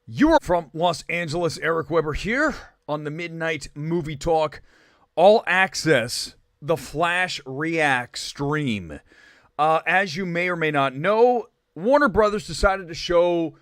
You're from Los Angeles. Erick Weber here on the Midnight Movie Talk All Access, the Flash React stream. As you may or may not know, Warner Brothers decided to show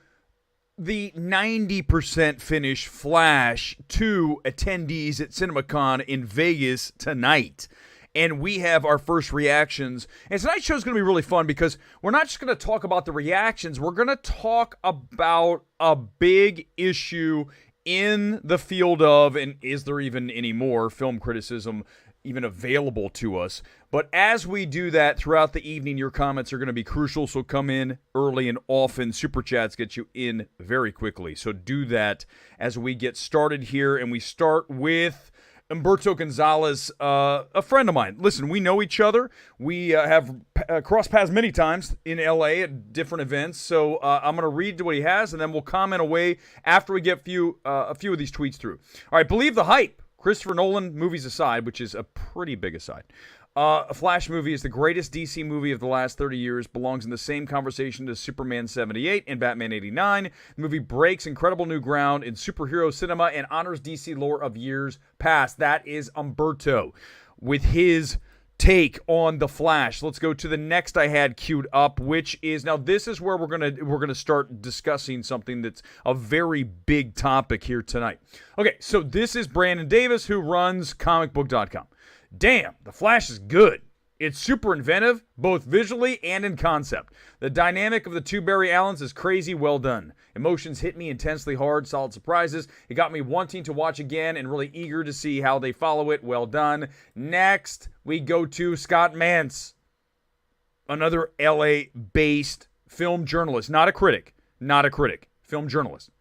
the 90% finished Flash to attendees at CinemaCon in Vegas tonight. And we have our first reactions. And tonight's show is going to be really fun because we're not just going to talk about the reactions. We're going to talk about a big issue in the field of, and is there even any more film criticism even available to us? But as we do that throughout the evening, your comments are going to be crucial. So come in early and often. Super Chats get you in very quickly. So do that as we get started here. And we start with Humberto Gonzalez, a friend of mine. Listen, we know each other. We have crossed paths many times in LA at different events. So I'm going to read what he has, and then we'll comment away after we get a few of these tweets through. All right, believe the hype. Christopher Nolan movies aside, which is a pretty big aside. A Flash movie is the greatest DC movie of the last 30 years, belongs in the same conversation as Superman 78 and Batman 89. The movie breaks incredible new ground in superhero cinema and honors DC lore of years past. That is Humberto with his take on The Flash. Let's go to the next I had queued up, which is, now this is where we're gonna start discussing something that's a very big topic here tonight. Okay, so this is Brandon Davis, who runs comicbook.com. Damn, The Flash is good. It's super inventive, both visually and in concept. The dynamic of the two Barry Allens is crazy well done. Emotions hit me intensely hard, solid surprises. It got me wanting to watch again and really eager to see how they follow it. Well done. Next, we go to Scott Mantz, another LA-based film journalist. Not a critic. Film journalist.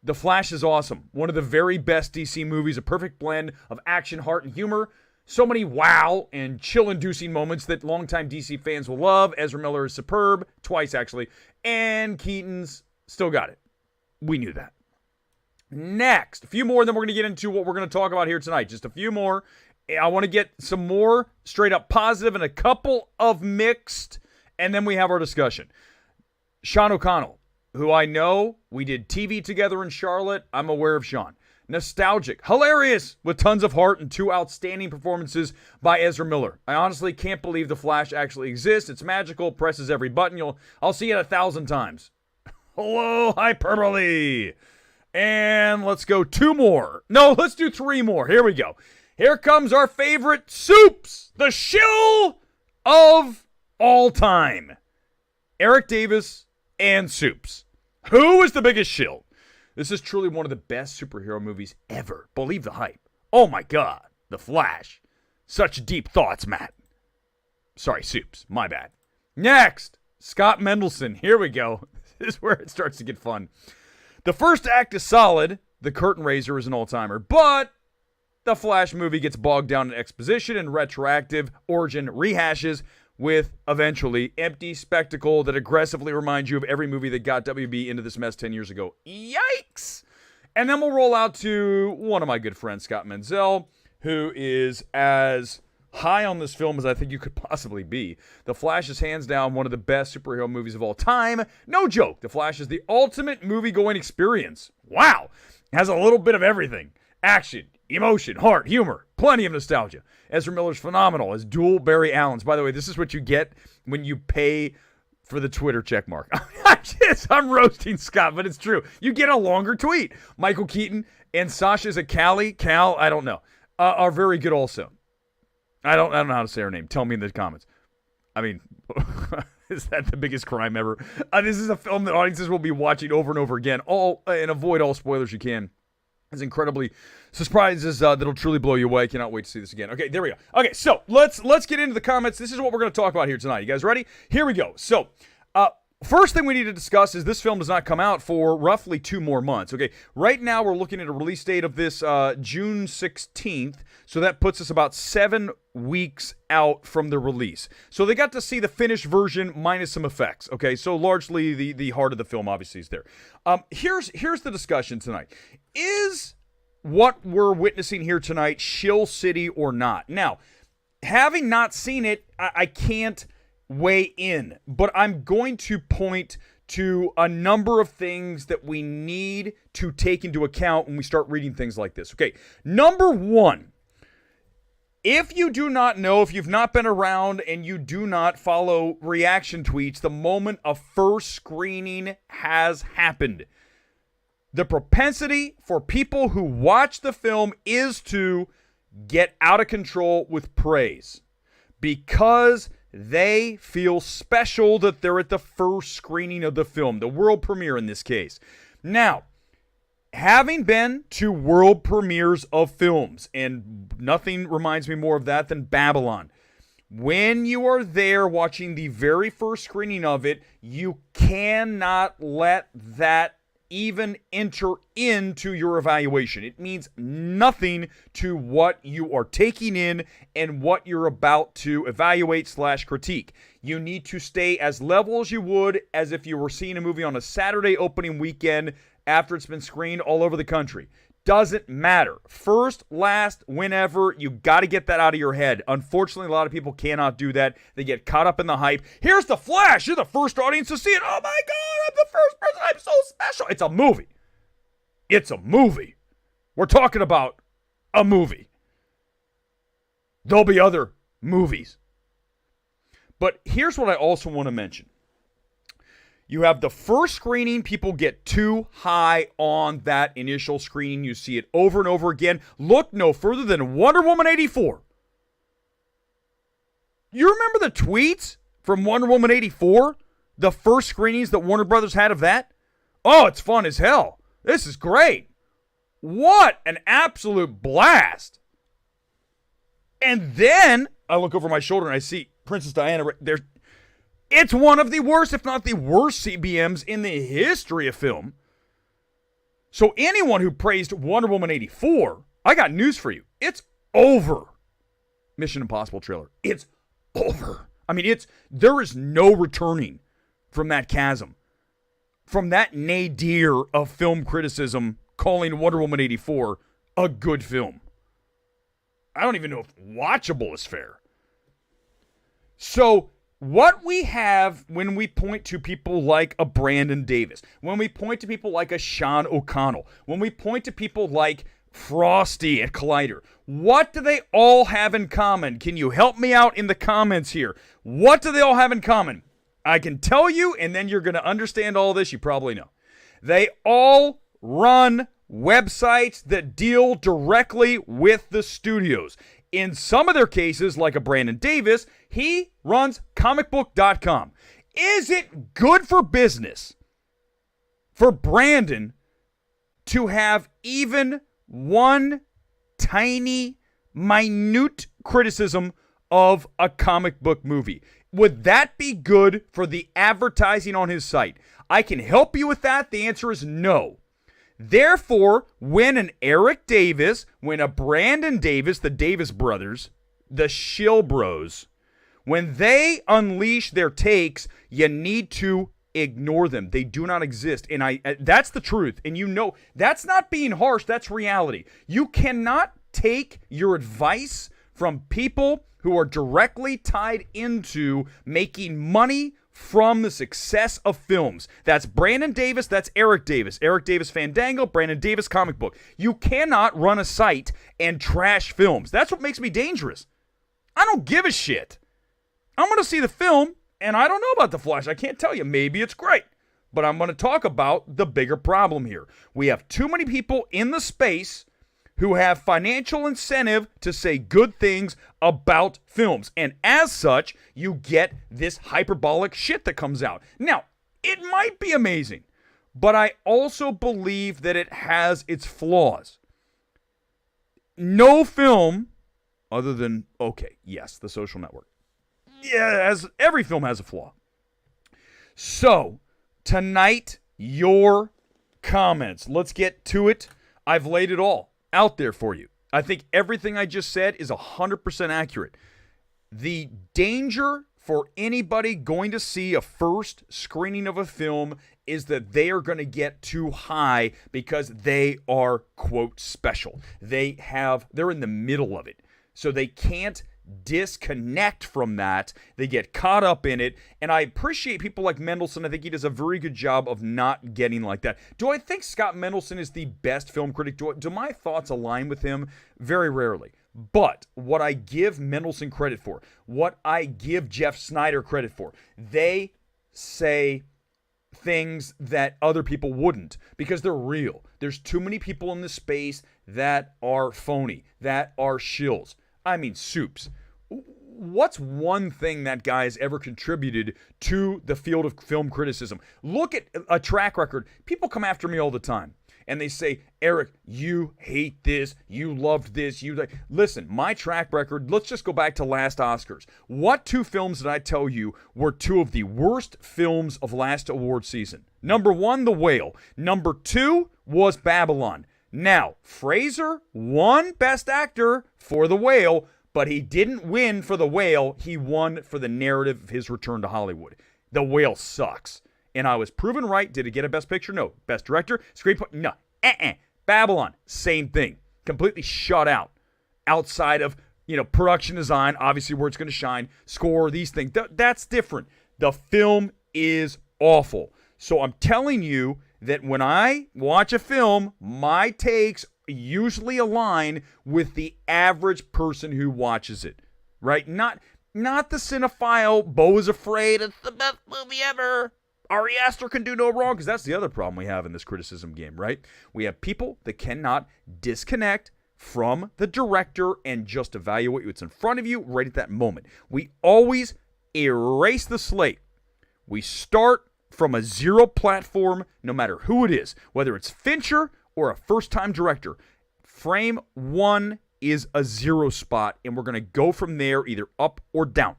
The Flash is awesome. One of the very best DC movies, a perfect blend of action, heart, and humor. So many wow and chill-inducing moments that longtime DC fans will love. Ezra Miller is superb, twice actually, and Keaton's still got it. We knew that. Next, a few more, then we're going to get into what we're going to talk about here tonight. Just a few more. I want to get some more straight-up positive and a couple of mixed, and then we have our discussion. Sean O'Connell, who I know, we did TV together in Charlotte. I'm aware of Sean. Nostalgic, hilarious, with tons of heart and two outstanding performances by Ezra Miller. I honestly can't believe The Flash actually exists. It's magical, presses every button. I'll see it 1,000 times. Hello, hyperbole. And let's go two more. No, let's do three more. Here we go. Here comes our favorite Soups, the shill of all time. Erick Davis and Soups. Who is the biggest shill? This is truly one of the best superhero movies ever. Believe the hype. Oh my God, The Flash. Such deep thoughts, Matt. Sorry, Soups. My bad. Next, Scott Mendelson. Here we go. This is where it starts to get fun. The first act is solid. The curtain raiser is an all-timer. But the Flash movie gets bogged down in exposition and retroactive origin rehashes with eventually empty spectacle that aggressively reminds you of every movie that got WB into this mess 10 years ago. Yikes! And then we'll roll out to one of my good friends, Scott Menzel, who is as high on this film as I think you could possibly be. The Flash is hands down one of the best superhero movies of all time. No joke. The Flash is the ultimate movie-going experience. Wow! It has a little bit of everything. Action, emotion, heart, humor, plenty of nostalgia. Ezra Miller's phenomenal as dual Barry Allens. By the way, this is what you get when you pay for the Twitter checkmark. I'm roasting Scott, but it's true. You get a longer tweet. Michael Keaton and Sasha, is it Cal, I don't know, are very good also. I don't know how to say her name. Tell me in the comments. I mean, is that the biggest crime ever? This is a film that audiences will be watching over and over again. And avoid all spoilers you can. As incredibly surprises that'll truly blow you away. I cannot wait to see this again. Okay, there we go. Okay, so let's get into the comments. This is what we're going to talk about here tonight. You guys ready? Here we go. So, first thing we need to discuss is this film does not come out for roughly 2 more months. Okay, right now we're looking at a release date of this June 16th, so that puts us about 7 weeks out from the release. So they got to see the finished version minus some effects. Okay, so largely the heart of the film obviously is there. Here's the discussion tonight. Is what we're witnessing here tonight Shill City or not? Now, having not seen it, I can't weigh in, but I'm going to point to a number of things that we need to take into account when we start reading things like this. Okay, number one, if you do not know, if you've not been around and you do not follow reaction tweets the moment a first screening has happened, the propensity for people who watch the film is to get out of control with praise because they feel special that they're at the first screening of the film, the world premiere in this case. Now, having been to world premieres of films, and nothing reminds me more of that than Babylon, when you are there watching the very first screening of it, you cannot let that even enter into your evaluation. It means nothing to what you are taking in and what you're about to evaluate/critique. You need to stay as level as you would as if you were seeing a movie on a Saturday opening weekend after it's been screened all over the country. Doesn't matter. First, last, whenever, you got to get that out of your head. Unfortunately, a lot of people cannot do that. They get caught up in the hype. Here's The Flash. You're the first audience to see it. Oh my God, I'm the first person. I'm so special. It's a movie. It's a movie. We're talking about a movie. There'll be other movies. But here's what I also want to mention. You have the first screening, people get too high on that initial screening. You see it over and over again. Look no further than Wonder Woman 84. You remember the tweets from Wonder Woman 84? The first screenings that Warner Brothers had of that? Oh, it's fun as hell. This is great. What an absolute blast. And then I look over my shoulder and I see Princess Diana right there. It's one of the worst, if not the worst CBMs in the history of film. So anyone who praised Wonder Woman 84, I got news for you. It's over. Mission Impossible trailer. It's over. I mean, there is no returning from that chasm. From that nadir of film criticism calling Wonder Woman 84 a good film. I don't even know if watchable is fair. So what we have when we point to people like a Brandon Davis, when we point to people like a Sean O'Connell, when we point to people like Frosty at Collider, what do they all have in common? Can you help me out in the comments here? What do they all have in common? I can tell you, and then you're going to understand all this. You probably know. They all run websites that deal directly with the studios. In some of their cases, like a Brandon Davis, he runs comicbook.com. Is it good for business for Brandon to have even one tiny, minute criticism of a comic book movie? Would that be good for the advertising on his site? I can help you with that. The answer is no. Therefore, when an Erick Davis, when a Brandon Davis, the Davis brothers, the Shill Bros, when they unleash their takes, you need to ignore them. They do not exist. And that's the truth. And you know, that's not being harsh. That's reality. You cannot take your advice from people who are directly tied into making money from the success of films. That's Brandon Davis, that's Erick Davis. Erick Davis Fandango, Brandon Davis Comic Book. You cannot run a site and trash films. That's what makes me dangerous. I don't give a shit. I'm going to see the film, and I don't know about The Flash. I can't tell you. Maybe it's great. But I'm going to talk about the bigger problem here. We have too many people in the space who have financial incentive to say good things about films. And as such, you get this hyperbolic shit that comes out. Now, it might be amazing, but I also believe that it has its flaws. No film, other than, okay, yes, The Social Network. Yeah, every film has a flaw. So, tonight, your comments. Let's get to it. I've laid it all out there for you. I think everything I just said is 100% accurate. The danger for anybody going to see a first screening of a film is that they are going to get too high because they are, quote, special. They're in the middle of it. So they can't disconnect from that. They get caught up in it. And I appreciate people like Mendelsohn. I think he does a very good job of not getting like that. Do I think Scott Mendelsohn is the best film critic? Do my thoughts align with him? Very rarely. But what I give Mendelsohn credit for, what I give Jeff Snyder credit for, they say things that other people wouldn't because they're real. There's too many people in this space that are phony, that are shills. I mean, soups. What's one thing that guy has ever contributed to the field of film criticism? Look at a track record. People come after me all the time. And they say, Erick, you hate this, you loved this, Listen, my track record, let's just go back to last Oscars. What two films did I tell you were two of the worst films of last award season? Number 1, The Whale. Number 2 was Babylon. Now, Fraser won Best Actor for The Whale, but he didn't win for The Whale. He won for the narrative of his return to Hollywood. The Whale sucks. And I was proven right. Did it get a Best Picture? No. Best Director? Screenplay? No. Babylon, same thing. Completely shut out. Outside of, production design, obviously where it's going to shine, score, these things. That's different. The film is awful. So I'm telling you that when I watch a film, my takes usually align with the average person who watches it. Right? Not the cinephile, Beau is afraid, it's the best movie ever. Ari Aster can do no wrong, because that's the other problem we have in this criticism game, right? We have people that cannot disconnect from the director and just evaluate what's in front of you right at that moment. We always erase the slate. We start from a zero platform, no matter who it is, whether it's Fincher or a first-time director. Frame 1 is a zero spot, and we're going to go from there either up or down.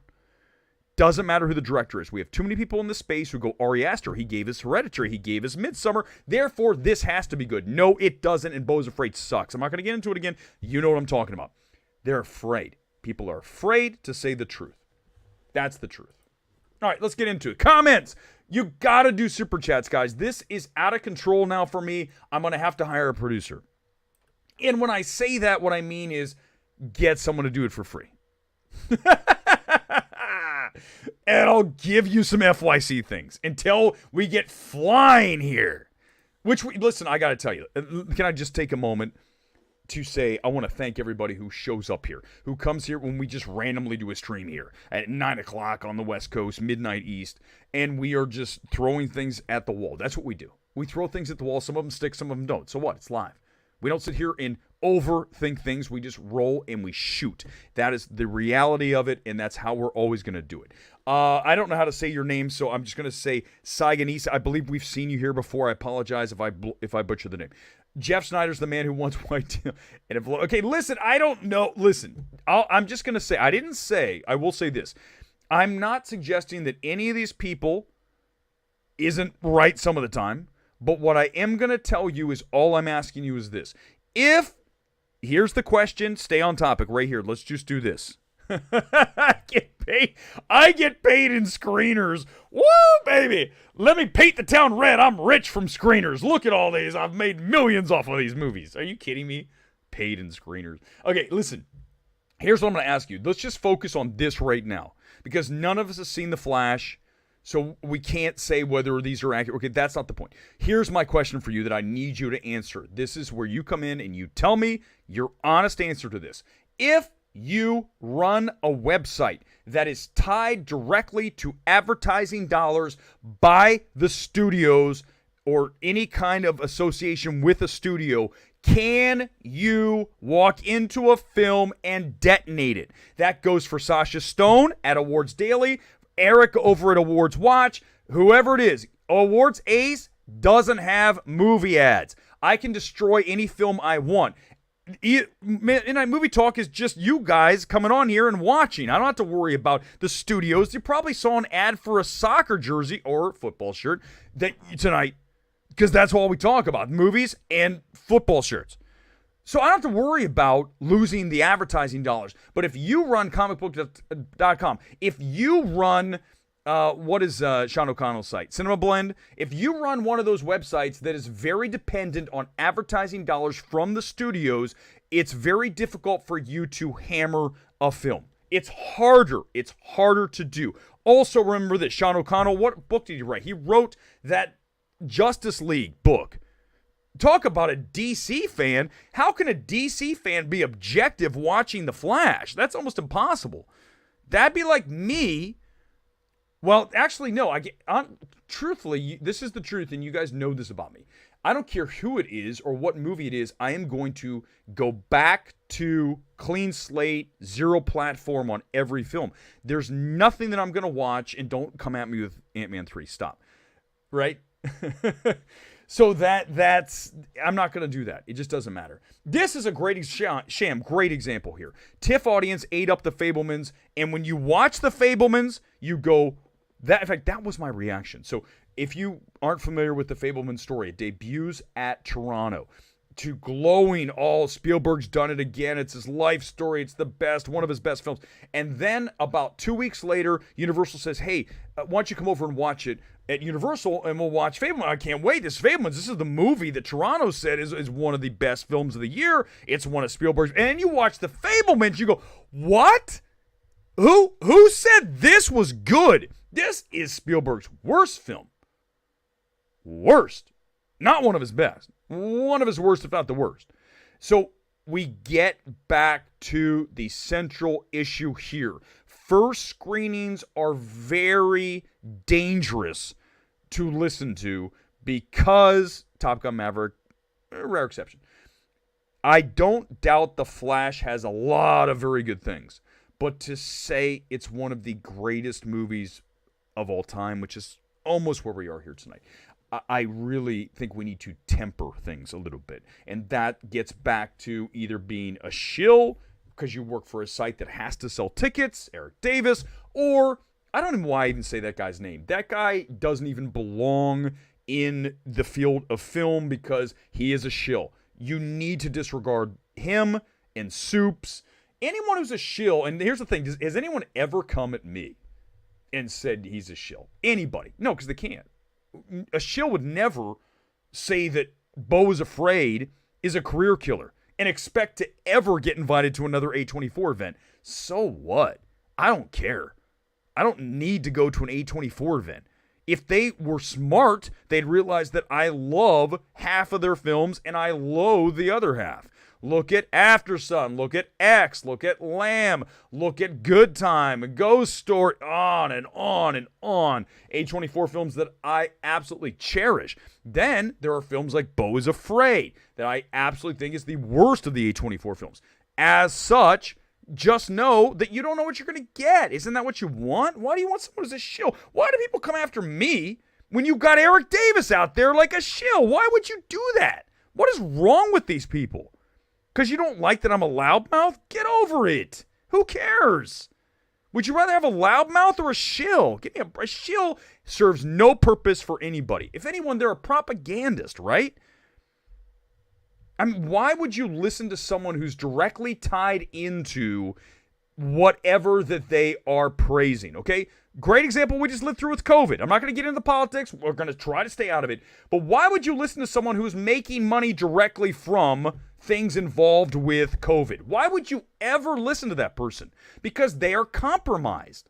Doesn't matter who the director is. We have too many people in this space who go, Ari Aster, he gave us Hereditary, he gave us Midsommar, therefore this has to be good. No, it doesn't, and Beau's Afraid sucks. I'm not going to get into it again. You know what I'm talking about. They're afraid. People are afraid to say the truth. That's the truth. All right, let's get into it. Comments. You got to do super chats, guys. This is out of control now for me. I'm going to have to hire a producer. And when I say that, what I mean is get someone to do it for free. And I'll give you some FYC things until we get flying here. Listen, I got to tell you, can I just take a moment to say I want to thank everybody who shows up here, who comes here when we just randomly do a stream here at 9 o'clock on the West Coast, midnight East, and we are just throwing things at the wall. That's what we do. We throw things at the wall. Some of them stick, some of them don't. So what? It's live. We don't sit here and overthink things. We just roll and we shoot. That is the reality of it, and that's how we're always going to do it. I don't know how to say your name, so I'm just going to say Saigonese. I believe we've seen you here before. I apologize if I butcher the name. Jeff Snyder's the man who wants white. Okay, listen, I don't know. Listen, I'm just going to say, I will say this. I'm not suggesting that any of these people isn't right some of the time. But what I am going to tell you is all I'm asking you is this. Here's the question, stay on topic right here. Let's just do this. I get paid in screeners. Woo, baby. Let me paint the town red. I'm rich from screeners. Look at all these. I've made millions off of these movies. Are you kidding me? Paid in screeners. Okay, listen. Here's what I'm going to ask you. Let's just focus on this right now. Because none of us has seen The Flash. So we can't say whether these are accurate. Okay, that's not the point. Here's my question for you that I need you to answer. This is where you come in and you tell me your honest answer to this. If you run a website that is tied directly to advertising dollars by the studios or any kind of association with a studio, can you walk into a film and detonate it? That goes for Sasha Stone at Awards Daily, Erick over at Awards Watch, whoever it is. Awards Ace doesn't have movie ads. I can destroy any film I want. Midnight Movie Talk is just you guys coming on here and watching. I don't have to worry about the studios. You probably saw an ad for a soccer jersey or football shirt tonight because that's all we talk about, movies and football shirts. So I don't have to worry about losing the advertising dollars. But if you run comicbook.com, if you run, what is Sean O'Connell's site? Cinema Blend. If you run one of those websites that is very dependent on advertising dollars from the studios, it's very difficult for you to hammer a film. It's harder. It's harder to do. Also, remember this. Sean O'Connell, what book did he write? He wrote that Justice League book. Talk about a DC fan. How can a DC fan be objective watching The Flash? That's almost impossible. That'd be like me. Well, actually, no. Truthfully, this is the truth, and you guys know this about me. I don't care who it is or what movie it is. I am going to go back to clean slate, zero platform on every film. There's nothing that I'm going to watch, and don't come at me with Ant-Man 3. Stop. Right? So that's I'm not going to do that. It just doesn't matter. This is a great great example here. TIFF audience ate up The Fabelmans, and when you watch The Fabelmans, you go, that. In fact, that was my reaction. So if you aren't familiar with The Fabelman story, it debuts at Toronto. To glowing, Spielberg's done it again. It's his life story. It's the best, one of his best films. And then about 2 weeks later, Universal says, hey, why don't you come over and watch it at Universal and we'll watch Fabelman. I can't wait. This Fabelmans, this is the movie that Toronto said is one of the best films of the year. It's one of Spielberg's. And you watch The Fabelmans, you go, what? Who said this was good? This is Spielberg's worst film. Worst. Not one of his best. One of his worst, if not the worst. So we get back to the central issue here. First screenings are very dangerous to listen to because Top Gun Maverick, a rare exception. I don't doubt The Flash has a lot of very good things, but to say it's one of the greatest movies of all time, which is almost where we are here tonight, I really think we need to temper things a little bit. And that gets back to either being a shill because you work for a site that has to sell tickets, Erick Davis, or I don't even know why I even say that guy's name. That guy doesn't even belong in the field of film because he is a shill. You need to disregard him and Soups. Anyone who's a shill, and here's the thing, has anyone ever come at me and said he's a shill? Anybody? No, because they can't. A shill would never say that Beau is Afraid is a career killer and expect to ever get invited to another A24 event. So what? I don't care. I don't need to go to an A24 event. If they were smart, they'd realize that I love half of their films and I loathe the other half. Look at After Sun, look at X, look at Lamb, look at Good Time, Ghost Story, on and on and on. A24 films that I absolutely cherish. Then there are films like Beau is Afraid that I absolutely think is the worst of the A24 films. As such, just know that you don't know what you're going to get. Isn't that what you want? Why do you want someone who's a shill? Why do people come after me when you got Erick Davis out there like a shill? Why would you do that? What is wrong with these people? Because you don't like that I'm a loudmouth? Get over it. Who cares? Would you rather have a loudmouth or a shill? Give me a shill serves no purpose for anybody. If anyone, they're a propagandist, right? I mean, why would you listen to someone who's directly tied into whatever that they are praising, okay? Great example we just lived through with COVID. I'm not going to get into politics. We're going to try to stay out of it. But why would you listen to someone who's making money directly from things involved with COVID? Why would you ever listen to that person? Because they are compromised.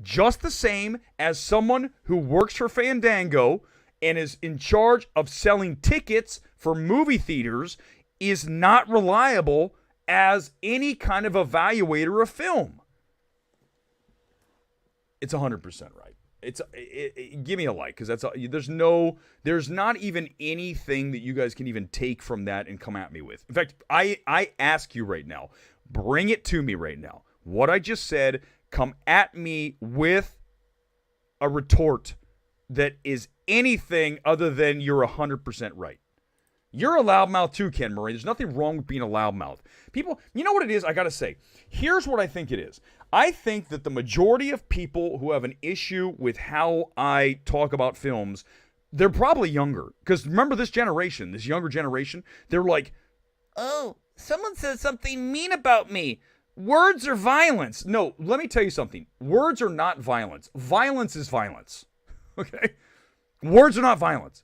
Just the same as someone who works for Fandango and is in charge of selling tickets for movie theaters is not reliable as any kind of evaluator of film. It's 100% right. Give me a like, because there's not even anything that you guys can even take from that and come at me with. In fact, I ask you right now, bring it to me right now. What I just said, come at me with a retort that is anything other than you're 100% right. You're a loudmouth too, Ken Murray. There's nothing wrong with being a loudmouth. People, you know what it is? I got to say, here's what I think it is. I think that the majority of people who have an issue with how I talk about films, they're probably younger. Because remember this generation, this younger generation, they're like, oh, someone says something mean about me. Words are violence. No, let me tell you something. Words are not violence. Violence is violence. Okay? Words are not violence.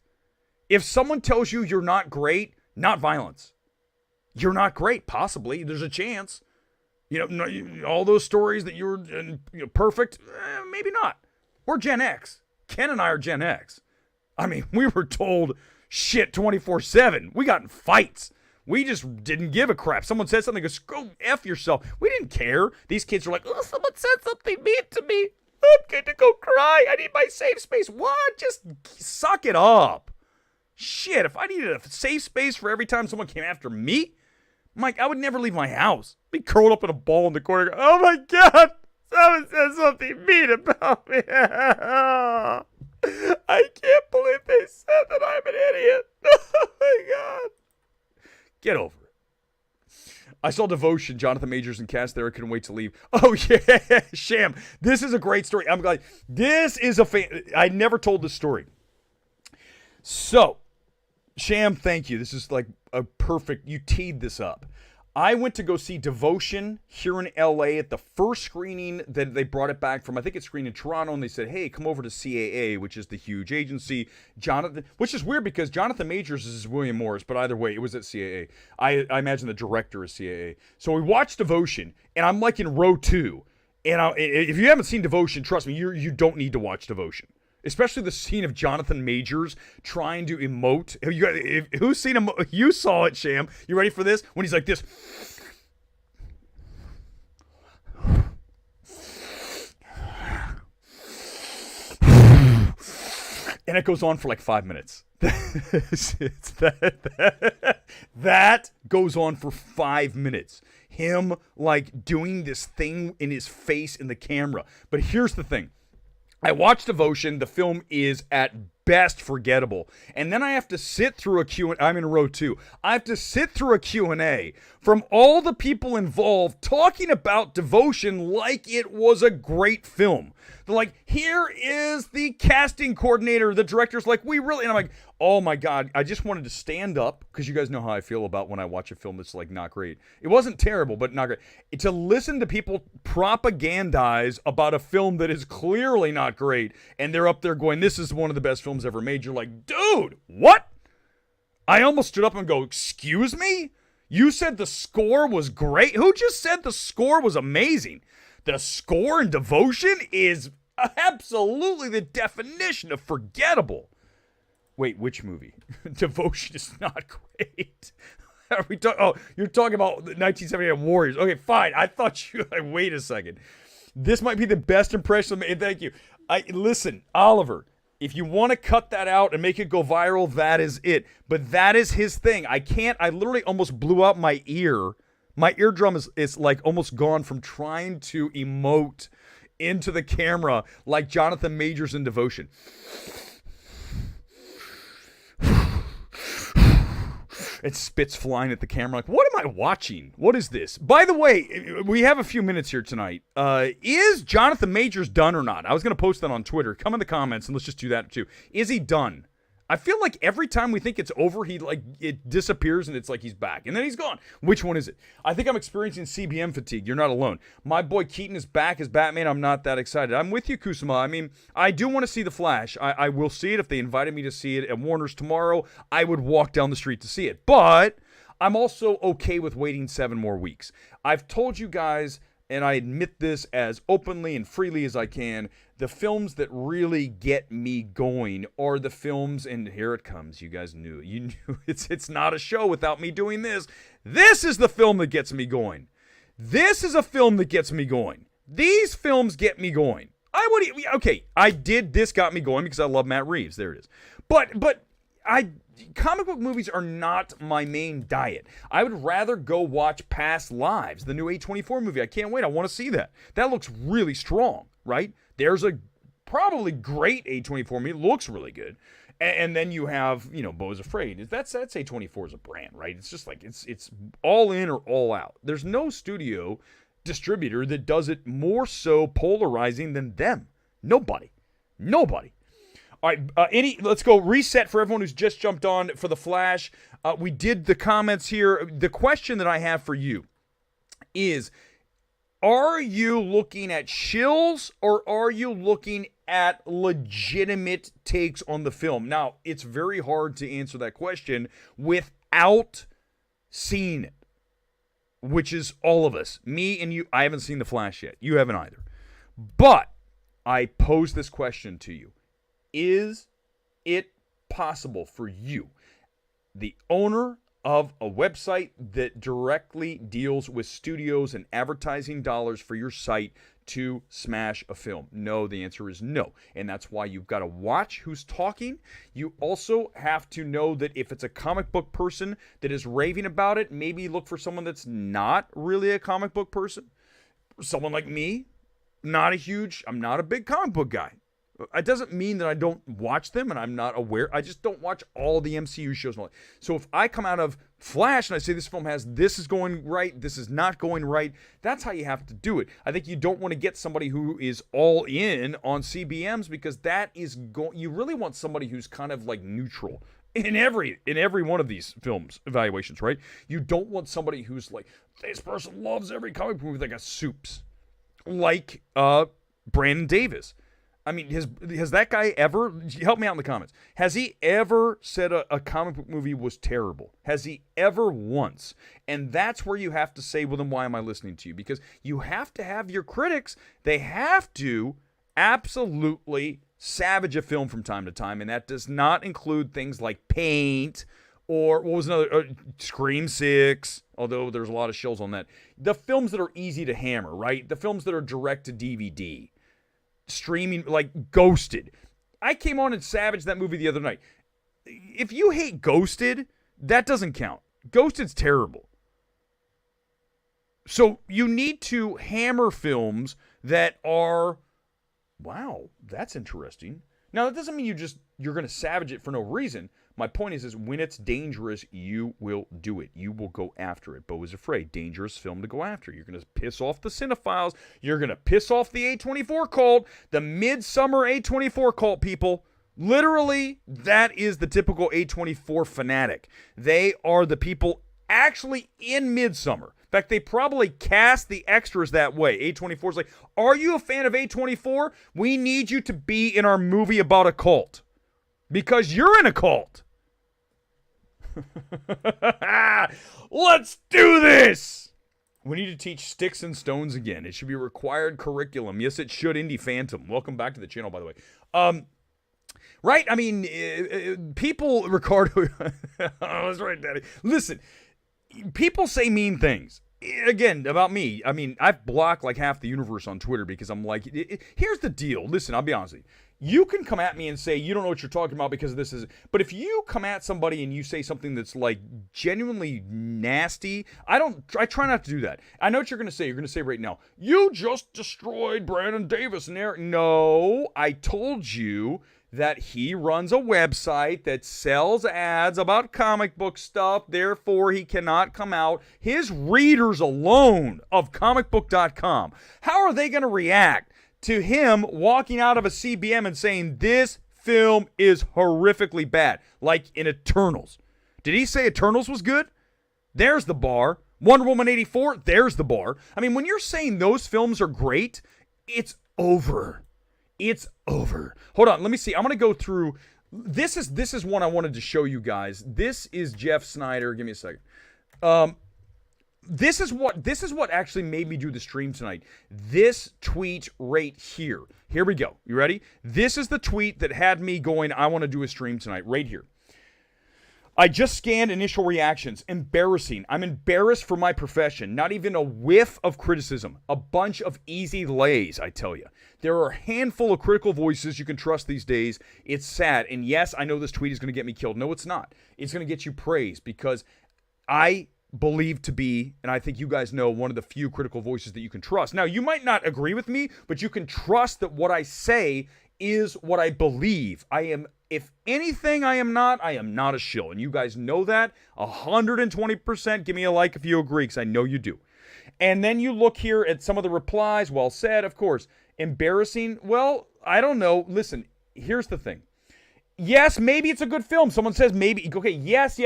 If someone tells you you're not great, not violence. You're not great, possibly. There's a chance. All those stories that you were perfect, maybe not. We're Gen X. Ken and I are Gen X. I mean, we were told shit 24/7. We got in fights. We just didn't give a crap. Someone said something, goes, go F yourself. We didn't care. These kids are like, oh, someone said something mean to me. I'm going to go cry. I need my safe space. What? Just suck it up. Shit, if I needed a safe space for every time someone came after me, Mike, I would never leave my house. I'd be curled up in a ball in the corner. Oh my God, someone said something mean about me. I can't believe they said that I'm an idiot. Oh my God. Get over it. I saw Devotion, Jonathan Majors and cast there. I couldn't wait to leave. Oh, yeah, Sham. This is a great story. I'm glad. This is I never told this story. So, Sham, thank you. This is like a perfect, you teed this up. I went to go see Devotion here in LA at the first screening that they brought it back from. I think it screened in Toronto, and they said, hey, come over to CAA, which is the huge agency. Jonathan, which is weird because Jonathan Majors is William Morris, but either way, it was at CAA. I imagine the director is CAA. So we watched Devotion, and I'm like in row 2. And if you haven't seen Devotion, trust me, you don't need to watch Devotion. Especially the scene of Jonathan Majors trying to emote. Who's seen him? You saw it, Sham. You ready for this? When he's like this. And it goes on for like 5 minutes. That goes on for 5 minutes. Him like doing this thing in his face in the camera. But here's the thing. I watched Devotion. The film is at best forgettable. And then I have to sit through a Q&A. I'm in row 2. I have to sit through a Q&A from all the people involved talking about Devotion like it was a great film. They're like, here is the casting coordinator. The director's like, we really... And I'm like, oh my God. I just wanted to stand up because you guys know how I feel about when I watch a film that's like not great. It wasn't terrible, but not great. To listen to people propagandize about a film that is clearly not great, and they're up there going, this is one of the best films ever made. You're like, dude, what? I almost stood up and go, excuse me? You said the score was great? Who just said the score was amazing? The score in Devotion is absolutely the definition of forgettable. Wait, which movie? Devotion is not great. Are we you're talking about the 1978 Warriors. Okay, fine. I thought you... wait a second. This might be the best impression. Thank you. Listen, Oliver, if you want to cut that out and make it go viral, that is it. But that is his thing. I literally almost blew out my ear. My eardrum is like almost gone from trying to emote into the camera like Jonathan Majors in Devotion. It spits flying at the camera. Like, what am I watching? What is this? By the way, we have a few minutes here tonight. Is Jonathan Majors done or not? I was going to post that on Twitter. Come in the comments and let's just do that too. Is he done? I feel like every time we think it's over, it disappears and it's like he's back. And then he's gone. Which one is it? I think I'm experiencing CBM fatigue. You're not alone. My boy Keaton is back as Batman. I'm not that excited. I'm with you, Kusama. I mean, I do want to see The Flash. I will see it. If they invited me to see it at Warner's tomorrow, I would walk down the street to see it. But I'm also okay with waiting 7 more weeks. I've told you guys, and I admit this as openly and freely as I can, the films that really get me going are the films, and here it comes. You guys knew. You knew it's not a show without me doing this. This is the film that gets me going. This is a film that gets me going. These films get me going. This got me going because I love Matt Reeves. There it is. But comic book movies are not my main diet. I would rather go watch Past Lives, the new A24 movie. I can't wait. I want to see that. That looks really strong, right? There's a probably great A24 movie. It looks really good. And then you have, Beau is Afraid. That's A24 as a brand, right? It's just like it's all in or all out. There's no studio distributor that does it more so polarizing than them. Nobody. All right, let's go reset for everyone who's just jumped on for The Flash. We did the comments here. The question that I have for you is, are you looking at shills or are you looking at legitimate takes on the film? Now, it's very hard to answer that question without seeing it. which is all of us. Me and you. I haven't seen The Flash yet. You haven't either. But I pose this question to you. Is it possible for you, the owner of a website that directly deals with studios and advertising dollars for your site, to smash a film? No, the answer is no. And that's why you've got to watch who's talking. You also have to know that if it's a comic book person that is raving about it, maybe look for someone that's not really a comic book person. Someone like me, I'm not a big comic book guy. It doesn't mean that I don't watch them and I'm not aware. I just don't watch all the MCU shows. So if I come out of Flash and I say this film this is going right, this is not going right, that's how you have to do it. I think you don't want to get somebody who is all in on CBMs, because that is you really want somebody who's kind of like neutral in every one of these films evaluations, right? You don't want somebody who's like, this person loves every comic book movie, they got soups. Like Brandon Davis. I mean, has that guy ever, help me out in the comments, has he ever said a comic book movie was terrible? Has he ever once? And that's where you have to say, well, then why am I listening to you? Because you have to have your critics, they have to absolutely savage a film from time to time, and that does not include things like Paint, or what was another, Scream 6, although there's a lot of shills on that. The films that are easy to hammer, right? The films that are direct to DVD. Streaming, like Ghosted. I came on and savaged that movie the other night. If you hate Ghosted, that doesn't count. Ghosted's terrible. So you need to hammer films that are, wow, that's interesting. Now, that doesn't mean you're going to savage it for no reason. My point is when it's dangerous, you will do it. You will go after it. Beau is Afraid, dangerous film to go after. You're going to piss off the cinephiles. You're going to piss off the A24 cult, the Midsummer A24 cult people. Literally, that is the typical A24 fanatic. They are the people actually in Midsummer. In fact, they probably cast the extras that way. A24 is like, are you a fan of A24? We need you to be in our movie about a cult. Because you're in a cult. Let's do this. We need to teach Sticks and Stones again. It should be a required curriculum. Yes, it should. Indie Phantom. Welcome back to the channel, by the way. Right? I mean, people, Ricardo. Oh, that's right, Daddy. Listen, people say mean things. Again, about me. I mean, I've blocked like half the universe on Twitter because I'm like, here's the deal. Listen, I'll be honest with you. You can come at me and say, you don't know what you're talking about because this is... But if you come at somebody and you say something that's, like, genuinely nasty, I try not to do that. I know what you're going to say. You're going to say right now, you just destroyed Brandon Davis and Erick. No, I told you that he runs a website that sells ads about comic book stuff. Therefore, he cannot come out. His readers alone of comicbook.com, how are they going to react to him walking out of a CBM and saying this film is horrifically bad, like in Eternals? Did he say Eternals was good? There's the bar. Wonder Woman 84, there's the bar. I mean, when you're saying those films are great, it's over. It's over. Hold on, let me see. I'm going to go through. This is one I wanted to show you guys. This is Jeff Snyder. Give me a second. This is what actually made me do the stream tonight. This tweet right here. Here we go. You ready? This is the tweet that had me going, I want to do a stream tonight. Right here. I just scanned initial reactions. Embarrassing. I'm embarrassed for my profession. Not even a whiff of criticism. A bunch of easy lays, I tell you. There are a handful of critical voices you can trust these days. It's sad. And yes, I know this tweet is going to get me killed. No, it's not. It's going to get you praise because I believe to be, and I think you guys know, one of the few critical voices that you can trust. Now, you might not agree with me, but you can trust that what I say is what I believe. I am, if anything, I am not a shill. And you guys know that 120%. Give me a like if you agree, because I know you do. And then you look here at some of the replies. Well said, of course. Embarrassing. Well, I don't know. Listen, here's the thing. Yes, maybe it's a good film. Someone says maybe. Okay, yes.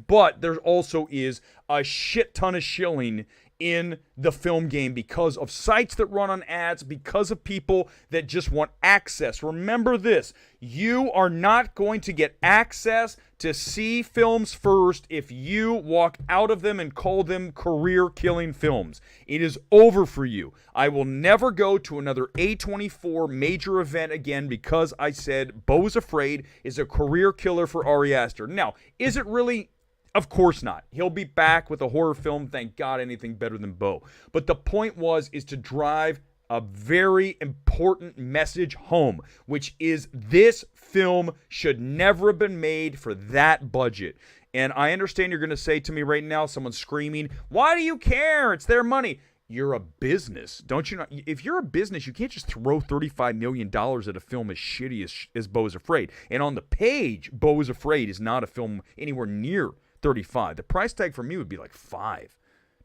But there also is a shit ton of shilling in the film game because of sites that run on ads, because of people that just want access. Remember this, you are not going to get access to see films first if you walk out of them and call them career-killing films. It is over for you. I will never go to another A24 major event again because I said Beau is Afraid is a career killer for Ari Aster. Now, is it really? Of course not. He'll be back with a horror film. Thank God, anything better than Beau. But the point is to drive a very important message home, which is this film should never have been made for that budget. And I understand you're going to say to me right now, someone's screaming, why do you care? It's their money. You're a business. Don't you know? If you're a business, you can't just throw $35 million at a film as shitty as Beau is Afraid. And on the page, Beau is Afraid is not a film anywhere near 35. The price tag for me would be like 5,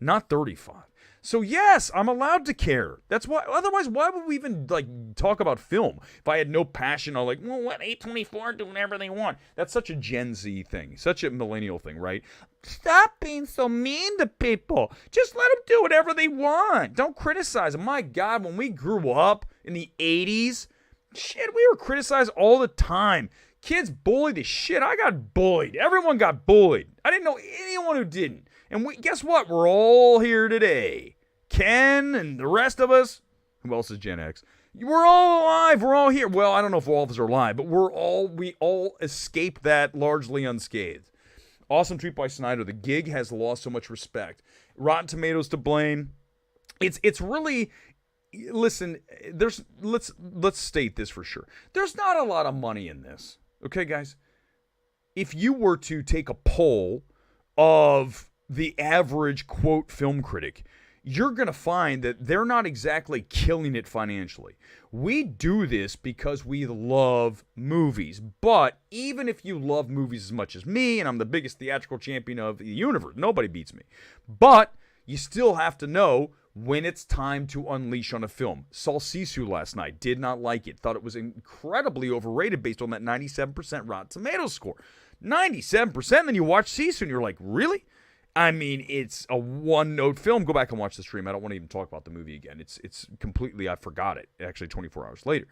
not 35. So yes, I'm allowed to care. That's why. Otherwise, why would we even talk about film? If I had no passion, I'm like, well, let A24 do whatever they want. That's such a Gen Z thing, such a millennial thing, right? Stop being so mean to people. Just let them do whatever they want. Don't criticize them. My God, when we grew up in the 80s, shit, we were criticized all the time. Kids bullied the shit. I got bullied. Everyone got bullied. I didn't know anyone who didn't. And guess what? We're all here today. Ken and the rest of us. Who else is Gen X? We're all alive. We're all here. Well, I don't know if all of us are alive, but we all escaped that largely unscathed. Awesome tweet by Snyder. The gig has lost so much respect. Rotten Tomatoes to blame. It's really... Listen, let's state this for sure. There's not a lot of money in this. Okay, guys? If you were to take a poll of the average, quote, film critic, you're going to find that they're not exactly killing it financially. We do this because we love movies. But even if you love movies as much as me, and I'm the biggest theatrical champion of the universe, nobody beats me. But you still have to know when it's time to unleash on a film. Saw Sisu last night. Did not like it. Thought it was incredibly overrated based on that 97% Rotten Tomatoes score. 97%, then you watch Sisu and you're like, really? I mean, it's a one-note film. Go back and watch the stream. I don't want to even talk about the movie again. It's completely, I forgot it, actually 24 hours later.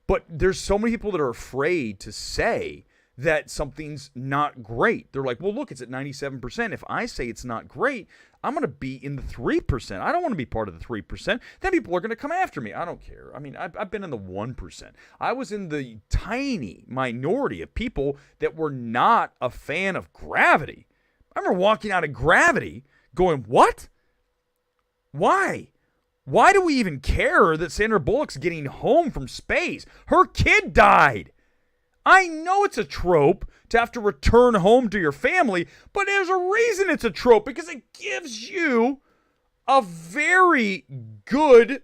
But there's so many people that are afraid to say that something's not great. They're like, well, look, it's at 97%. If I say it's not great, I'm going to be in the 3%. I don't want to be part of the 3%. Then people are going to come after me. I don't care. I mean, I've been in the 1%. I was in the tiny minority of people that were not a fan of Gravity. I remember walking out of Gravity going, what? Why? Why do we even care that Sandra Bullock's getting home from space? Her kid died. I know it's a trope to have to return home to your family, but there's a reason it's a trope, because it gives you a very good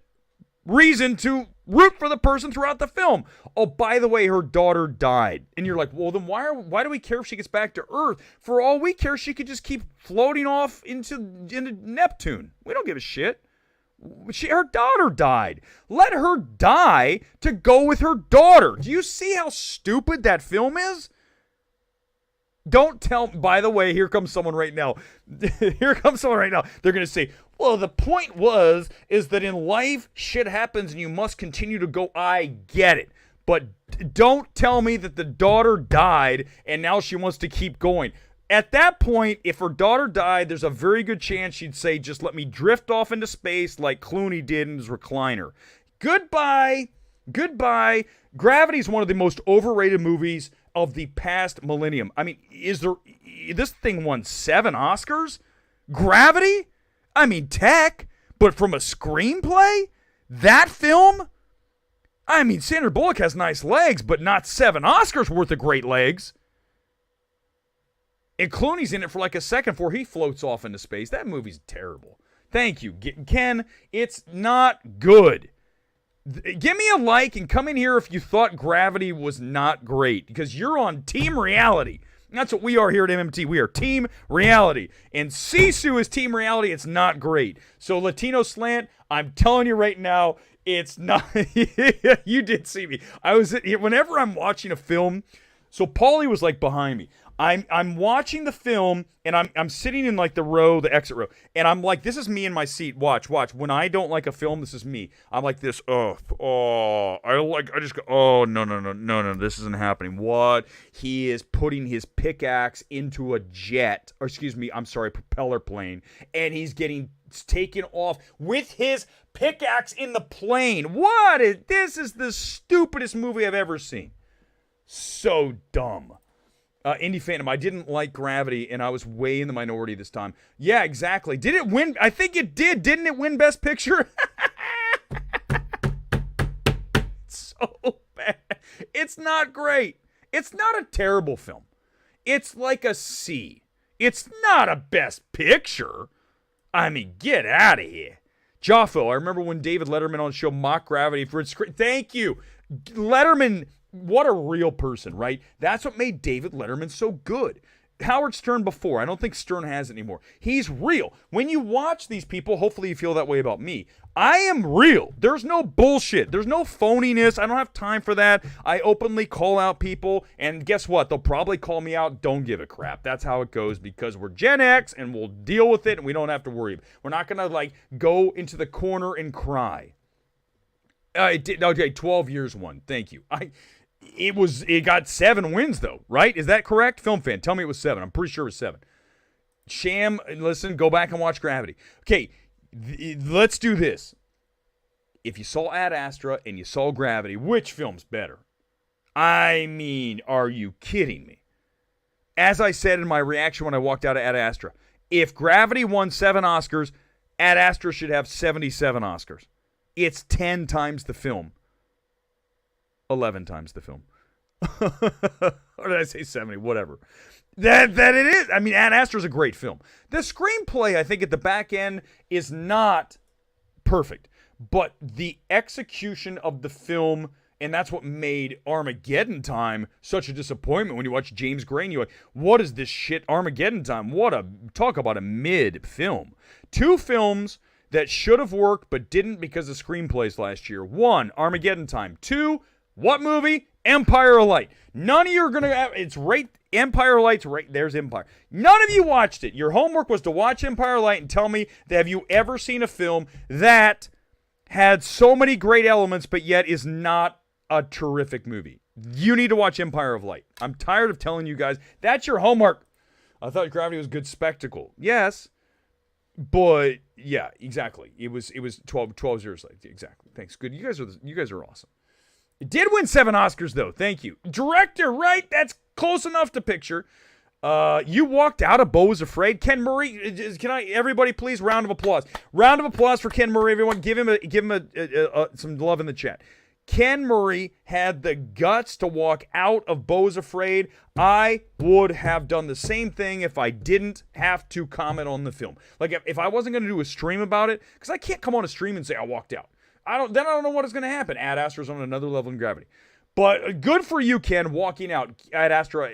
reason to root for the person throughout the film. Oh, by the way, her daughter died. And you're like, well, then why do we care if she gets back to Earth? For all we care, she could just keep floating off into Neptune. We don't give a shit. Her daughter died. Let her die to go with her daughter. Do you see how stupid that film is? Don't tell... By the way, here comes someone right now. Here comes someone right now. They're going to say, well, the point is that in life, shit happens and you must continue to go. I get it. But don't tell me that the daughter died and now she wants to keep going. At that point, if her daughter died, there's a very good chance she'd say, just let me drift off into space like Clooney did in his recliner. Goodbye. Goodbye. Gravity is one of the most overrated movies of the past millennium. I mean, this thing won 7 Oscars? Gravity? I mean, tech, but from a screenplay? That film? I mean, Sandra Bullock has nice legs, but not 7 Oscars worth of great legs. And Clooney's in it for like a second before he floats off into space. That movie's terrible. Thank you, Ken. It's not good. Give me a like and come in here if you thought Gravity was not great, because you're on Team Reality. That's what we are here at MMT. We are Team Reality. And Sisu is Team Reality. It's not great. So Latino Slant, I'm telling you right now, it's not. You did see me. Whenever I'm watching a film, so Paulie was like behind me. I'm watching the film, and I'm sitting in like the exit row, and I'm like, this is me in my seat. Watch. When I don't like a film, this is me. I'm like this. I just go. Oh no, this isn't happening. What? He is putting his pickaxe into a jet, or excuse me, I'm sorry, propeller plane, and he's getting taken off with his pickaxe in the plane. This is the stupidest movie I've ever seen. So dumb. Indie Phantom, I didn't like Gravity, and I was way in the minority this time. Yeah, exactly. Did it win? I think it did. Didn't it win Best Picture? So bad. It's not great. It's not a terrible film. It's like a C. It's not a Best Picture. I mean, get out of here. Joffo, I remember when David Letterman on the show mocked Gravity for its... Thank you. Letterman... What a real person, right? That's what made David Letterman so good. Howard Stern before. I don't think Stern has it anymore. He's real. When you watch these people, hopefully you feel that way about me. I am real. There's no bullshit. There's no phoniness. I don't have time for that. I openly call out people, and guess what? They'll probably call me out. Don't give a crap. That's how it goes because we're Gen X, and we'll deal with it, and we don't have to worry. We're not going to, go into the corner and cry. Okay, 12 years won. Thank you. It got 7 wins though, right? Is that correct? Film fan, tell me it was 7. I'm pretty sure it was 7. Sham, listen, go back and watch Gravity. Okay, let's do this. If you saw Ad Astra and you saw Gravity, which film's better? I mean, are you kidding me? As I said in my reaction when I walked out of Ad Astra, if Gravity won 7 Oscars, Ad Astra should have 77 Oscars. It's 10 times the film. 11 times the film. Or did I say 70? Whatever. That it is. I mean, Ad Astra is a great film. The screenplay, I think, at the back end is not perfect. But the execution of the film, and that's what made Armageddon Time such a disappointment when you watch James Gray and you're like, what is this shit, Armageddon Time? Talk about a mid film. 2 films that should have worked but didn't because of screenplays last year. 1, Armageddon Time. 2, what movie? Empire of Light. None of you are going to have... It's right... Empire of Light's right... There's Empire. None of you watched it. Your homework was to watch Empire of Light and tell me that have you ever seen a film that had so many great elements but yet is not a terrific movie. You need to watch Empire of Light. I'm tired of telling you guys. That's your homework. I thought Gravity was a good spectacle. Yes. But, yeah, exactly. It was 12 years late. Exactly. Thanks. Good. You guys are awesome. It did win 7 Oscars, though. Thank you. Director, right? That's close enough to picture. You walked out of Beau Was Afraid. Ken Murray, everybody please, round of applause. Round of applause for Ken Murray, everyone. Give him some love in the chat. Ken Murray had the guts to walk out of Beau Was Afraid. I would have done the same thing if I didn't have to comment on the film. Like, if I wasn't going to do a stream about it, because I can't come on a stream and say I walked out. I don't know what is going to happen. Ad Astra's on another level in Gravity. But good for you, Ken, walking out. Ad Astra,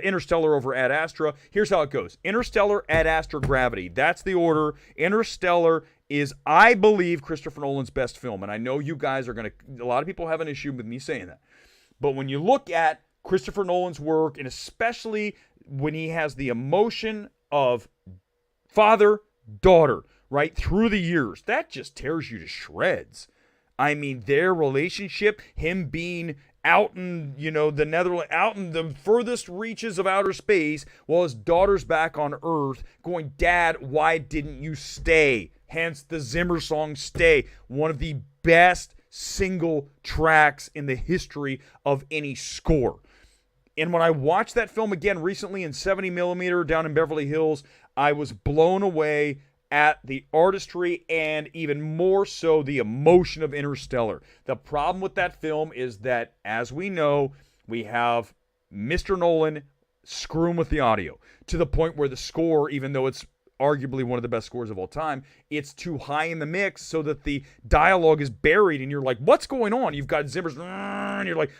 Interstellar over Ad Astra. Here's how it goes. Interstellar, Ad Astra, Gravity. That's the order. Interstellar is, I believe, Christopher Nolan's best film. And I know you guys are going to... A lot of people have an issue with me saying that. But when you look at Christopher Nolan's work, and especially when he has the emotion of father-daughter, right, through the years, that just tears you to shreds. I mean, their relationship, him being out in, the Netherlands, out in the furthest reaches of outer space, while his daughter's back on Earth, going, Dad, why didn't you stay? Hence the Zimmer song, Stay, one of the best single tracks in the history of any score. And when I watched that film again recently in 70mm down in Beverly Hills, I was blown away at the artistry and even more so the emotion of Interstellar. The problem with that film is that, as we know, we have Mr. Nolan screwing with the audio to the point where the score, even though it's arguably one of the best scores of all time, it's too high in the mix so that the dialogue is buried and you're like, what's going on? You've got Zimmer's and you're like,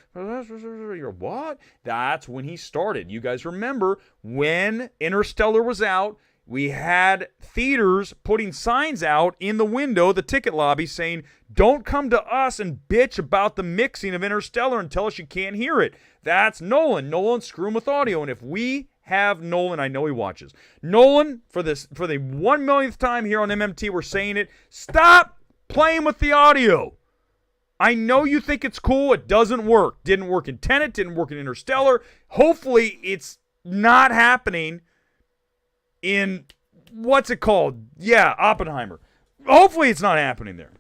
what? That's when he started. You guys remember when Interstellar was out, We had theaters putting signs out in the window, the ticket lobby, saying, don't come to us and bitch about the mixing of Interstellar and tell us you can't hear it. That's Nolan. Nolan, screw him with audio. And if we have Nolan, I know he watches. Nolan, for the 1 millionth time here on MMT, we're saying it. Stop playing with the audio. I know you think it's cool. It doesn't work. Didn't work in Tenet. Didn't work in Interstellar. Hopefully it's not happening in, what's it called? Yeah, Oppenheimer. Hopefully it's not happening there.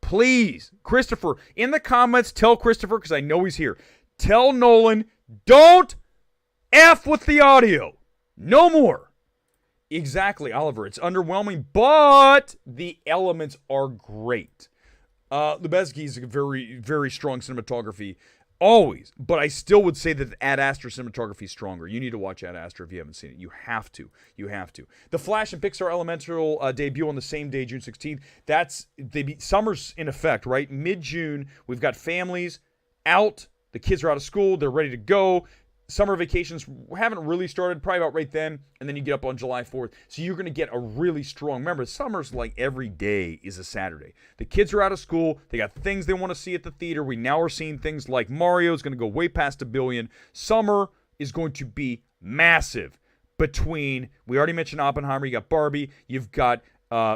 Please, Christopher, in the comments, tell Christopher, because I know he's here. Tell Nolan, don't F with the audio. No more. Exactly, Oliver. It's underwhelming, but the elements are great. Lubezki's a very, very strong cinematography. Always. But I still would say that Ad Astra cinematography is stronger. You need to watch Ad Astra if you haven't seen it. You have to. You have to. The Flash and Pixar Elemental debut on the same day, June 16th. Summer's in effect, right? Mid-June, we've got families out. The kids are out of school. They're ready to go. Summer vacations haven't really started, probably about right then, and then you get up on July 4th. So you're going to get a really strong, remember, summer's like every day is a Saturday. The kids are out of school. They got things they want to see at the theater. We now are seeing things like Mario is going to go way past $1 billion. Summer is going to be massive between, we already mentioned Oppenheimer, you got Barbie, you've got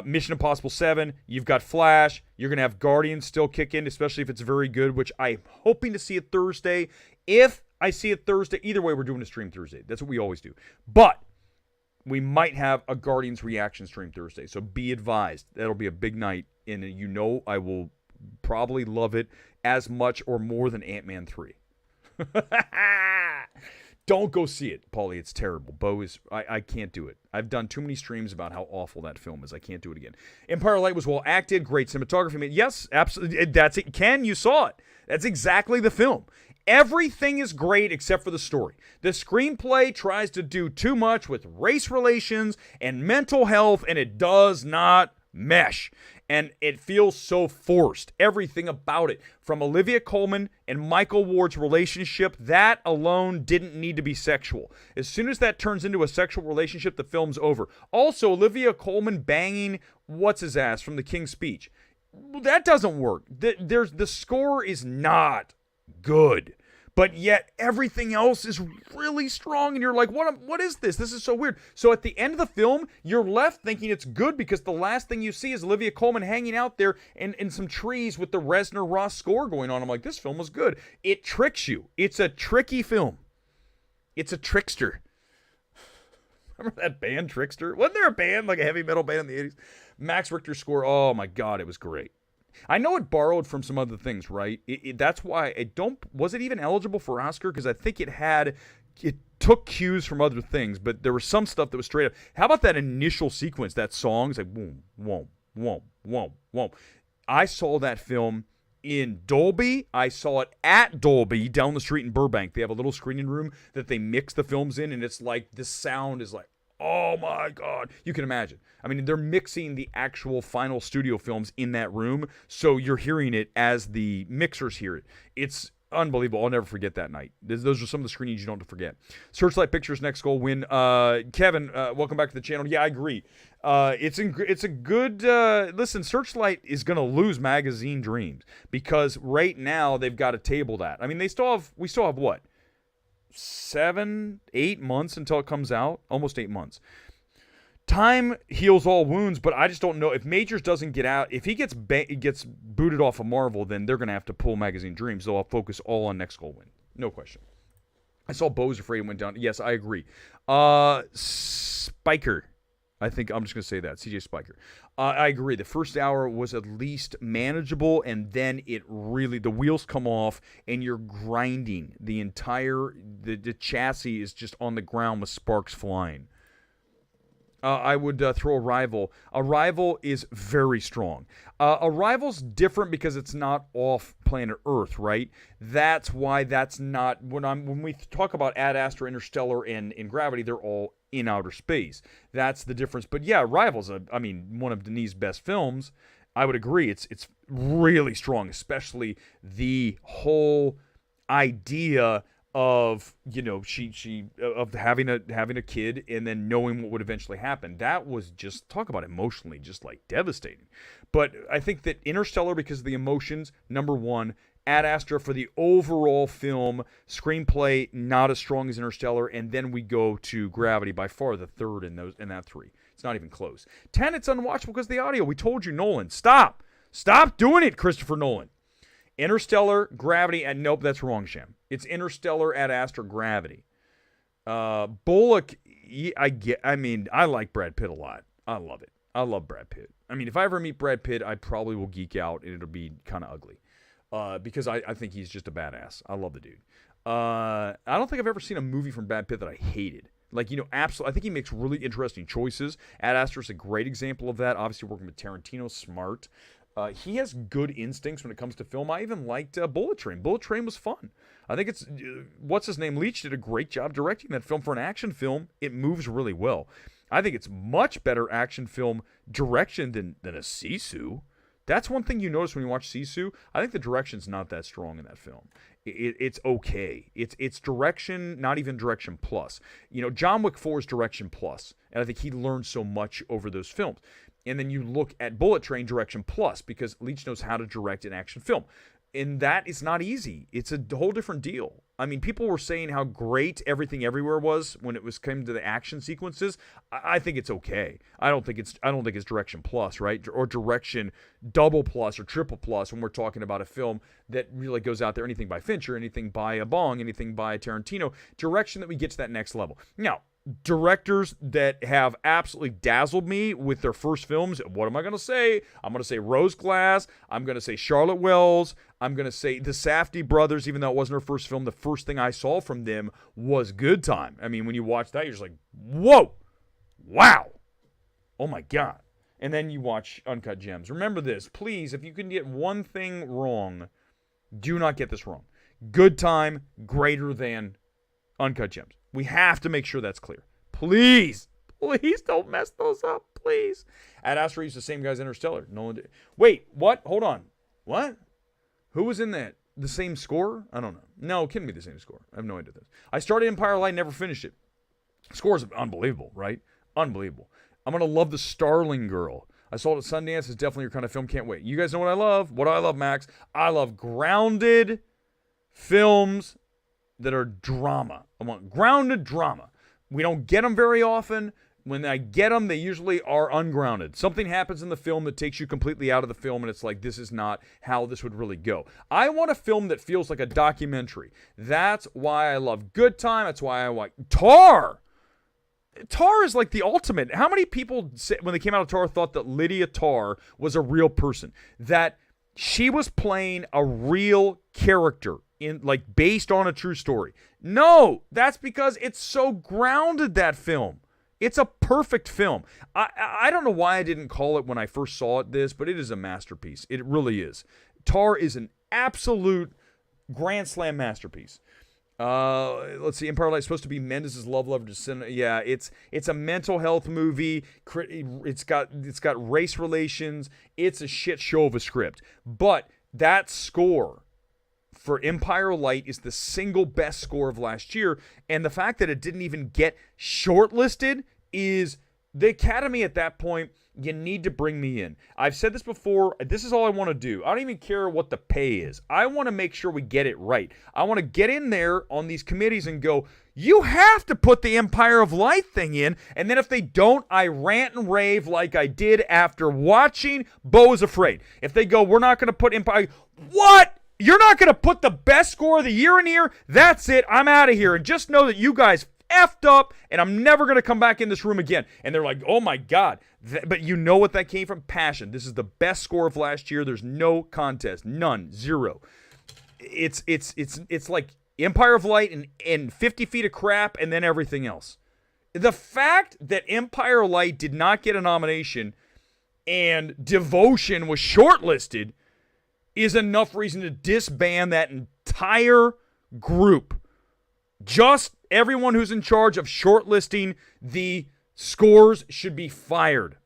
Mission Impossible 7, you've got Flash, you're going to have Guardians still kick in, especially if it's very good, which I'm hoping to see it Thursday. If I see it Thursday. Either way, we're doing a stream Thursday. That's what we always do. But we might have a Guardians reaction stream Thursday. So be advised. That'll be a big night. And you know I will probably love it as much or more than Ant-Man 3. Don't go see it, Paulie. It's terrible. Bo is... I can't do it. I've done too many streams about how awful that film is. I can't do it again. Empire Light was well acted. Great cinematography. Yes, absolutely. That's it. Ken, you saw it. That's exactly the film. Everything is great except for the story. The screenplay tries to do too much with race relations and mental health, and it does not mesh. And it feels so forced. Everything about it. From Olivia Colman and Michael Ward's relationship, that alone didn't need to be sexual. As soon as that turns into a sexual relationship, the film's over. Also, Olivia Colman banging what's-his-ass from The King's Speech. That doesn't work. The score is not good, but yet everything else is really strong, and you're like, what is this? This is so weird. So at the end of the film, you're left thinking it's good because the last thing you see is Olivia Colman hanging out there in some trees with the Reznor-Ross score going on. I'm like, this film was good. It tricks you. It's a tricky film. It's a trickster. Remember that band, Trickster? Wasn't there a band, like a heavy metal band in the 80s? Max Richter's score, oh my God, it was great. I know it borrowed from some other things, right? That's why was it even eligible for Oscar? Because I think it took cues from other things, but there was some stuff that was straight up. How about that initial sequence, that song? It's like, boom, whoom, whoom, whoom, whoom. I saw that film in Dolby. I saw it at Dolby down the street in Burbank. They have a little screening room that they mix the films in, and it's like, the sound is like, oh my God. You can imagine. I mean, they're mixing the actual final studio films in that room, so you're hearing it as the mixers hear it. It's unbelievable. I'll never forget that night. Those are some of the screenings you don't have to forget. Searchlight Pictures next goal win. Kevin, welcome back to the channel. Yeah, I agree. It's a good listen. Searchlight is going to lose Magazine Dreams because right now they've got to table that. I mean, we still have what? 7-8 months until it comes out. Almost 8 months. Time heals all wounds, but I just don't know if Majors doesn't get out. If he gets booted off of Marvel, then they're going to have to pull Magazine Dreams. So I'll focus all on next goal win. No question. I saw Bo's Afraid went down. Yes, I agree. Spiker. I think I'm just going to say that. CJ Spiker. I agree. The first hour was at least manageable, and then the wheels come off, and you're grinding. The chassis is just on the ground with sparks flying. I would throw Arrival. Arrival is very strong. Arrival's different because it's not off planet Earth, right? That's why that's not when we talk about Ad Astra, Interstellar, and Gravity, they're all in outer space. That's the difference. But yeah, Arrival's one of Denis' best films. I would agree. It's really strong, especially the whole idea of, she of having a kid and then knowing what would eventually happen. That was just, talk about emotionally, just like devastating. But I think that Interstellar, because of the emotions, number one. Ad Astra for the overall film, screenplay not as strong as Interstellar, and then we go to Gravity, by far the third in that three. It's not even close. Tenet's unwatchable because of the audio. We told you, Nolan, stop doing it, Christopher Nolan. Interstellar, Gravity, and nope, that's wrong, Sham. It's Interstellar, Ad Astra, Gravity. Bullock, I like Brad Pitt a lot. I love it. I love Brad Pitt. I mean, if I ever meet Brad Pitt, I probably will geek out and it'll be kind of ugly. Because I think he's just a badass. I love the dude. I don't think I've ever seen a movie from Brad Pitt that I hated. Absolutely. I think he makes really interesting choices. Ad Astra is a great example of that. Obviously, working with Tarantino, smart. He has good instincts when it comes to film. I even liked Bullet Train. Bullet Train was fun. I think it's, what's-his-name, Leach did a great job directing that film. For an action film, it moves really well. I think it's much better action film direction than a Sisu. That's one thing you notice when you watch Sisu. I think the direction's not that strong in that film. It's okay. It's direction, not even direction plus. John Wick 4 is direction plus, and I think he learned so much over those films. And then you look at Bullet Train, direction plus, because Leach knows how to direct an action film. And that is not easy. It's a whole different deal. I mean, people were saying how great Everything Everywhere was when it came to the action sequences. I think it's okay. I don't think it's direction plus, right? Or direction double plus or triple plus when we're talking about a film that really goes out there. Anything by Fincher, anything by Bong, anything by Tarantino. Direction that we get to that next level. Now, directors that have absolutely dazzled me with their first films, what am I going to say? I'm going to say Rose Glass. I'm going to say Charlotte Wells. I'm going to say the Safdie brothers, even though it wasn't her first film. The first thing I saw from them was Good Time. I mean, when you watch that, you're just like, whoa, wow, oh my God. And then you watch Uncut Gems. Remember this, please, if you can get one thing wrong, do not get this wrong. Good Time greater than Uncut Gems. We have to make sure that's clear. Please don't mess those up, please. Ad Astra used the same guy's Interstellar. Nolan did. Wait, what? Hold on. What? Who was in that? The same score? I don't know. No, it couldn't be the same score. I have no idea this. I started Empire Light, never finished it. Score is unbelievable, right? Unbelievable. I'm going to love The Starling Girl. I saw it at Sundance. It's definitely your kind of film. Can't wait. You guys know what I love? What do I love, Max? I love grounded films that are drama. I want grounded drama. We don't get them very often. When I get them, they usually are ungrounded. Something happens in the film that takes you completely out of the film, and it's like, this is not how this would really go. I want a film that feels like a documentary. That's why I love Good Time. That's why I like Tar. Tar is like the ultimate. How many people, when they came out of Tar, thought that Lydia Tar was a real person? That she was playing a real character based on a true story. No, that's because it's so grounded, that film. It's a perfect film. I don't know why I didn't call it when I first saw it but it is a masterpiece. It really is. Tar is an absolute grand slam masterpiece. Let's see. Empire Light is supposed to be Mendes' love letter to cinema. Yeah, it's a mental health movie. It's got race relations. It's a shit show of a script. But that score for Empire Light is the single best score of last year, and the fact that it didn't even get shortlisted is the Academy at that point. You need to bring me in. I've said this before. This is all I want to do. I don't even care what the pay is. I want to make sure we get it right. I want to get in there on these committees and go, you have to put the Empire of Light thing in. And then if they don't, I rant and rave like I did after watching Beau is Afraid. If they go, we're not going to put Empire. What? You're not going to put the best score of the year in here? That's it. I'm out of here. And just know that you guys effed up, and I'm never going to come back in this room again. And they're like, oh my God. But you know what that came from? Passion. This is the best score of last year. There's no contest. None. Zero. It's like Empire of Light and 50 Feet of Crap and then everything else. The fact that Empire Light did not get a nomination and Devotion was shortlisted is enough reason to disband that entire group. Just everyone who's in charge of shortlisting the scores should be fired.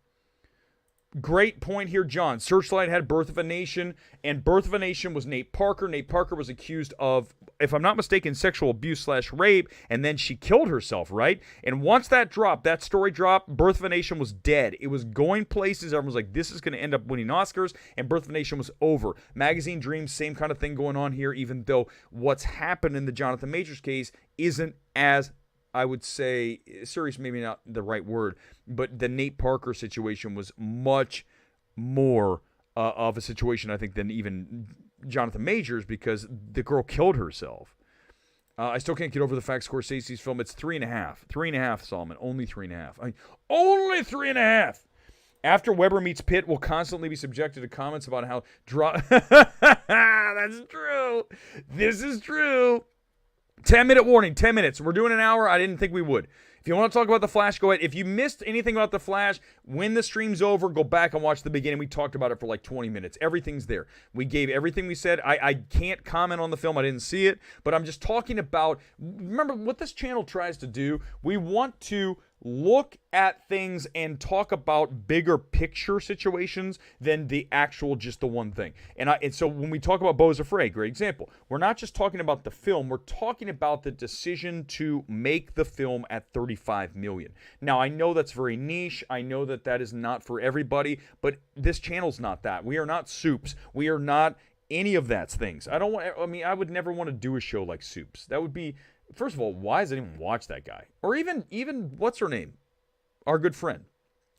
Great point here, John. Searchlight had Birth of a Nation, and Birth of a Nation was Nate Parker. Nate Parker was accused of, if I'm not mistaken, sexual abuse/rape, and then she killed herself, right? And once that dropped, that story dropped, Birth of a Nation was dead. It was going places. Everyone was like, this is going to end up winning Oscars, and Birth of a Nation was over. Magazine Dreams, same kind of thing going on here, even though what's happened in the Jonathan Majors case isn't as, I would say, serious, maybe not the right word, but the Nate Parker situation was much more of a situation, I think, than even Jonathan Majors, because the girl killed herself. I still can't get over the fact Scorsese's film, it's 3.5. 3.5, Solomon. Only 3.5. I mean, only 3.5. After Weber Meets Pitt will constantly be subjected to comments about how... That's true. This is true. 10-minute warning, 10 minutes. We're doing an hour. I didn't think we would. If you want to talk about The Flash, go ahead. If you missed anything about The Flash, when the stream's over, go back and watch the beginning. We talked about it for like 20 minutes. Everything's there. We gave everything we said. I can't comment on the film. I didn't see it. But I'm just talking about, remember what this channel tries to do? We want to look at things and talk about bigger picture situations than the actual just the one thing. And so when we talk about Beau's Afraid, great example. We're not just talking about the film, we're talking about the decision to make the film at $35 million. Now, I know that's very niche. I know that that is not for everybody, but this channel's not that. We are not Soups. We are not any of that things. I would never want to do a show like Soups. That would be, first of all, why does anyone watch that guy? Or even what's her name? Our good friend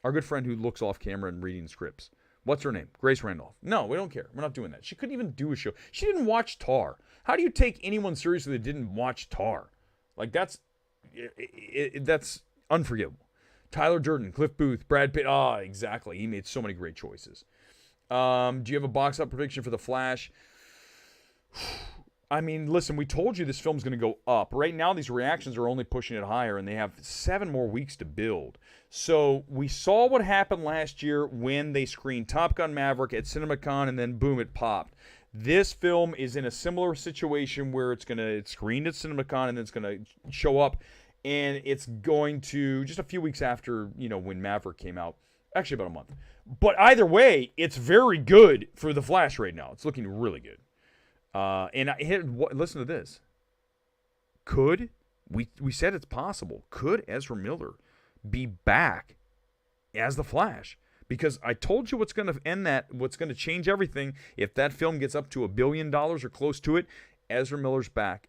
who looks off camera and reading scripts. What's her name? Grace Randolph. No, we don't care. We're not doing that. She couldn't even do a show. She didn't watch Tar. How do you take anyone seriously that didn't watch Tar? Like, that's unforgivable. Tyler Durden, Cliff Booth, Brad Pitt. Exactly. He made so many great choices. Do you have a box up prediction for The Flash? I mean, listen, we told you this film's going to go up. Right now, these reactions are only pushing it higher, and they have 7 more weeks to build. So we saw what happened last year when they screened Top Gun Maverick at CinemaCon, and then boom, it popped. This film is in a similar situation where it's screened at CinemaCon, and then it's going to show up, and it's going to, just a few weeks after, when Maverick came out, actually about a month. But either way, it's very good for The Flash right now. It's looking really good. Listen to this. We said it's possible. Could Ezra Miller be back as the Flash? Because I told you what's going to change everything if that film gets up to $1 billion or close to it. Ezra Miller's back.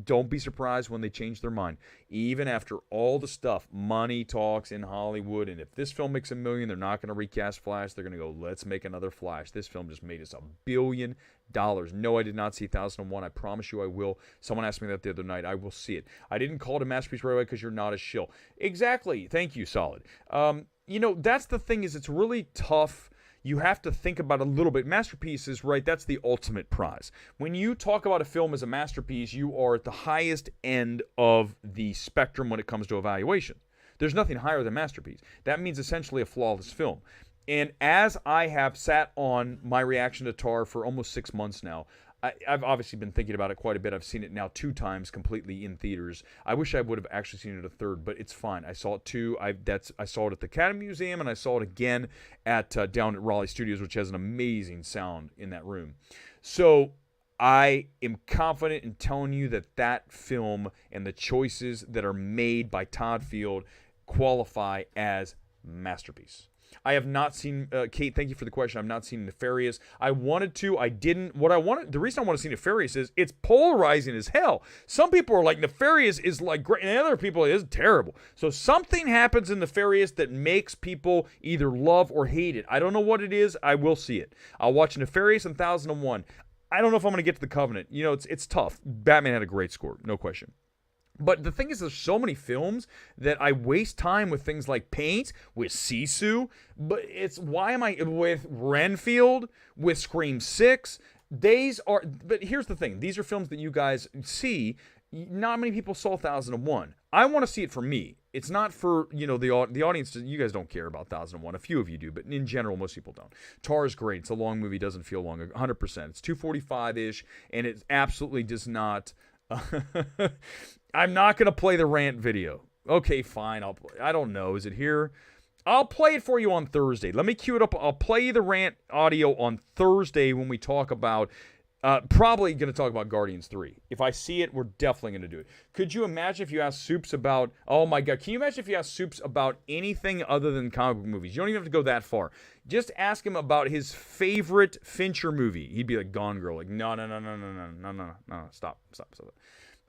Don't be surprised when they change their mind. Even after all the stuff, money talks in Hollywood, and if this film makes $1 million, they're not going to recast Flash. They're going to go, let's make another Flash. This film just made us $1 billion. No, I did not see 1001. I promise you I will. Someone asked me that the other night. I will see it. I didn't call it a masterpiece right away because you're not a shill. Exactly. Thank you, Solid. That's the thing, is it's really tough. You have to think about a little bit. Masterpieces, right? That's the ultimate prize. When you talk about a film as a masterpiece, you are at the highest end of the spectrum when it comes to evaluation. There's nothing higher than masterpiece. That means essentially a flawless film. And as I have sat on my reaction to Tar for almost 6 months now, I've obviously been thinking about it quite a bit. I've seen it now 2 times completely in theaters. I wish I would have actually seen it a third, but it's fine. I saw it 2. I saw it at the Academy Museum, and I saw it again at down at Raleigh Studios, which has an amazing sound in that room. So I am confident in telling you that film and the choices that are made by Todd Field qualify as masterpiece. I have not seen, Kate, thank you for the question. I've not seen Nefarious. I wanted to, I didn't. The reason I want to see Nefarious is it's polarizing as hell. Some people are like, Nefarious is like great, and other people, it is terrible. So something happens in Nefarious that makes people either love or hate it. I don't know what it is. I will see it. I'll watch Nefarious and 1001. I don't know if I'm going to get to The Covenant. It's tough. Batman had a great score, no question. But the thing is, there's so many films that I waste time with things like Paint, with Sisu, but why am I with Renfield, with Scream 6? But here's the thing. These are films that you guys see. Not many people saw 1001. I want to see it for me. It's not for, the audience. You guys don't care about 1001. A few of you do, but in general, most people don't. Tar is great. It's a long movie. Doesn't feel long. 100%. It's 245-ish, and it absolutely does not... I'm not going to play the rant video. Okay, fine. I don't know. Is it here? I'll play it for you on Thursday. Let me cue it up. I'll play you the rant audio on Thursday when we talk about, probably going to talk about Guardians 3. If I see it, we're definitely going to do it. Could you imagine if you asked Soups about, oh my God, can you imagine if you asked Soups about anything other than comic book movies? You don't even have to go that far. Just ask him about his favorite Fincher movie. He'd be like, Gone Girl. Like, no, stop.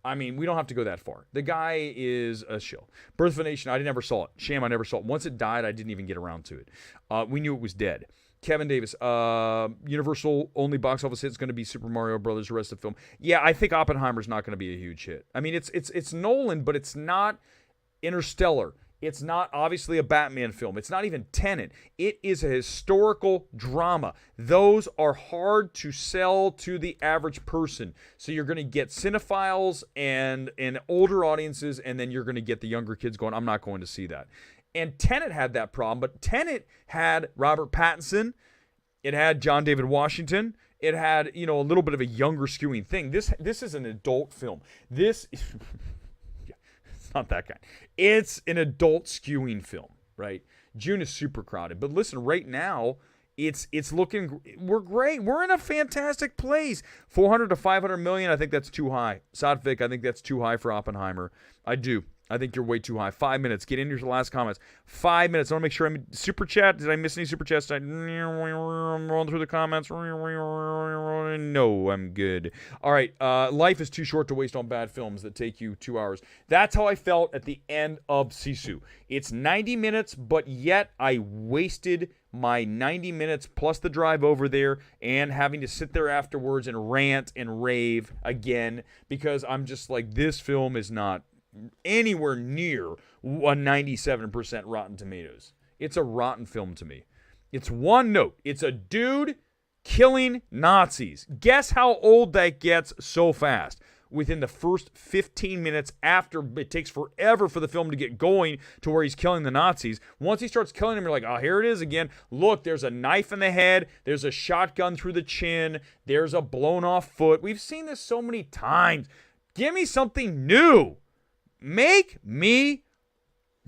I mean, we don't have to go that far. The guy is a shill. Birth of a Nation, I never saw it. Shame I never saw it. Once it died, I didn't even get around to it. We knew it was dead. Kevin Davis, Universal only box office hit is going to be Super Mario Brothers, the rest of the film. Yeah, I think Oppenheimer's not going to be a huge hit. I mean, it's Nolan, but it's not Interstellar. It's not obviously a Batman film. It's not even Tenet. It is a historical drama. Those are hard to sell to the average person. So you're going to get cinephiles and older audiences, and then you're going to get the younger kids going, I'm not going to see that. And Tenet had that problem, but Tenet had Robert Pattinson. It had John David Washington. It had, a little bit of a younger skewing thing. This is an adult film. This it's not that kind. It's an adult skewing film, right? June is super crowded. But listen, right now, it's looking, we're great. We're in a fantastic place. 400 to 500 million, I think that's too high. Sadvik, I think that's too high for Oppenheimer. I do. I think you're way too high. 5 minutes. Get into your last comments. 5 minutes. I want to make sure I'm super chat. Did I miss any super chats? I'm rolling through the comments. No, I'm good. All right. Life is too short to waste on bad films that take you 2 hours. That's how I felt at the end of Sisu. It's 90 minutes, but yet I wasted my 90 minutes plus the drive over there and having to sit there afterwards and rant and rave again because I'm just like, this film is not anywhere near a 97% Rotten Tomatoes. It's a rotten film to me. It's one note. It's a dude killing Nazis. Guess how old that gets so fast? Within the first 15 minutes after, it takes forever for the film to get going to where he's killing the Nazis. Once he starts killing them, you're like, oh, here it is again. Look, there's a knife in the head. There's a shotgun through the chin. There's a blown off foot. We've seen this so many times. Give me something new. Make me.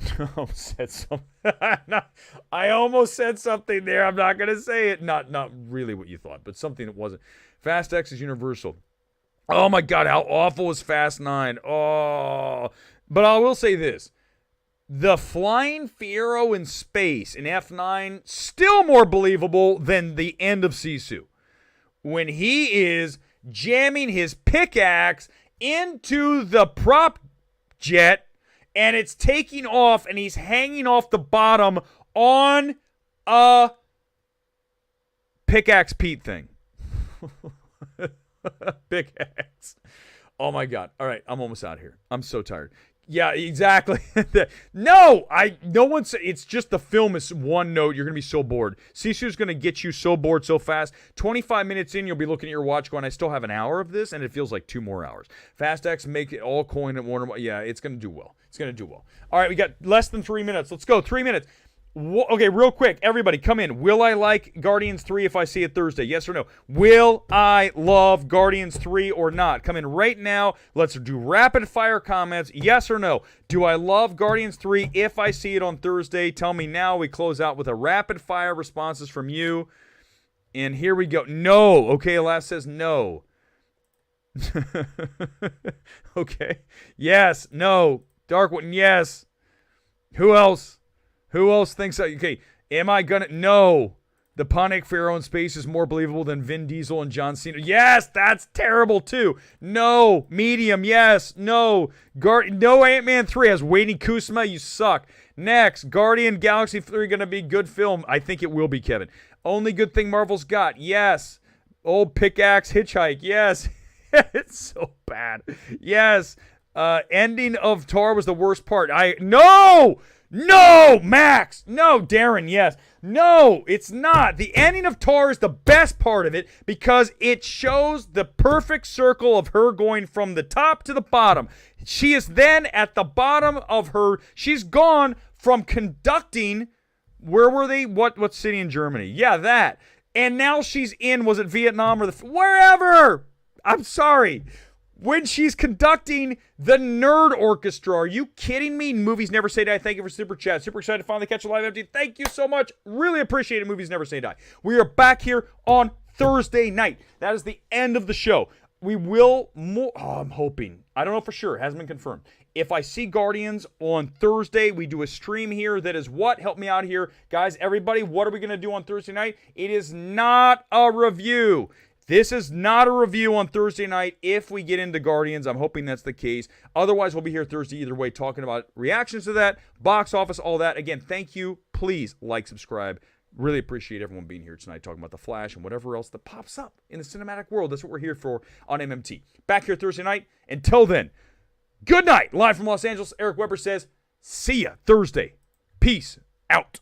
I almost said something there. I'm not gonna say it. Not really what you thought, but something that wasn't. Fast X is Universal. Oh my God, how awful is Fast 9? Oh, but I will say this: the flying Fiero in space in F9 still more believable than the end of Sisu, when he is jamming his pickaxe into the prop jet and it's taking off and he's hanging off the bottom on a pickaxe Pete thing. Pickaxe. Oh my God. All right, I'm almost out here. I'm so tired. Yeah, exactly. No one said, it's just the film is one note. You're going to be so bored. Sisu's going to get you so bored so fast. 25 minutes in, you'll be looking at your watch going, I still have an hour of this, and it feels like 2 more hours. Fast X, make it all coin at Warner. Yeah, it's going to do well. It's going to do well. All right, we got less than 3 minutes. Let's go. 3 minutes. Okay, real quick, everybody, come in. Will I like Guardians 3 if I see it Thursday? Yes or no? Will I love Guardians 3 or not? Come in right now. Let's do rapid-fire comments. Yes or no? Do I love Guardians 3 if I see it on Thursday? Tell me now. We close out with a rapid-fire responses from you. And here we go. No. Okay, last says no. Okay. Yes. No. Dark one. Yes. Who else? Who else thinks that? Okay, am I gonna? No. The Pontiac Pharaoh in space is more believable than Vin Diesel and John Cena. Yes, that's terrible too. No. Medium, yes. No. No Ant-Man 3 has Waiting Kuzma. You suck. Next, Guardian Galaxy 3 gonna be good film. I think it will be, Kevin. Only good thing Marvel's got. Yes. Old pickaxe hitchhike. Yes. It's so bad. Yes. Ending of Tar was the worst part. No, Max. No, Darren, yes. No, it's not. The ending of Tar is the best part of it because it shows the perfect circle of her going from the top to the bottom. She is then at the bottom of her. She's gone from conducting. Where were they? What city in Germany? Yeah, that. And now she's in, was it Vietnam or wherever? I'm sorry. when she's conducting the Nerd Orchestra. Are you kidding me? Movies Never Say Die. Thank you for Super Chat. Super excited to finally catch a live empty. Thank you so much. Really appreciate it. Movies Never Say Die. We are back here on Thursday night. That is the end of the show. We will I'm hoping. I don't know for sure. It hasn't been confirmed. If I see Guardians on Thursday, we do a stream here that is what? Help me out here. Guys, everybody, what are we going to do on Thursday night? It is not a review. This is not a review on Thursday night if we get into Guardians. I'm hoping that's the case. Otherwise, we'll be here Thursday either way talking about reactions to that, box office, all that. Again, thank you. Please like, subscribe. Really appreciate everyone being here tonight talking about The Flash and whatever else that pops up in the cinematic world. That's what we're here for on MMT. Back here Thursday night. Until then, good night. Live from Los Angeles, Erick Weber says, see ya Thursday. Peace out.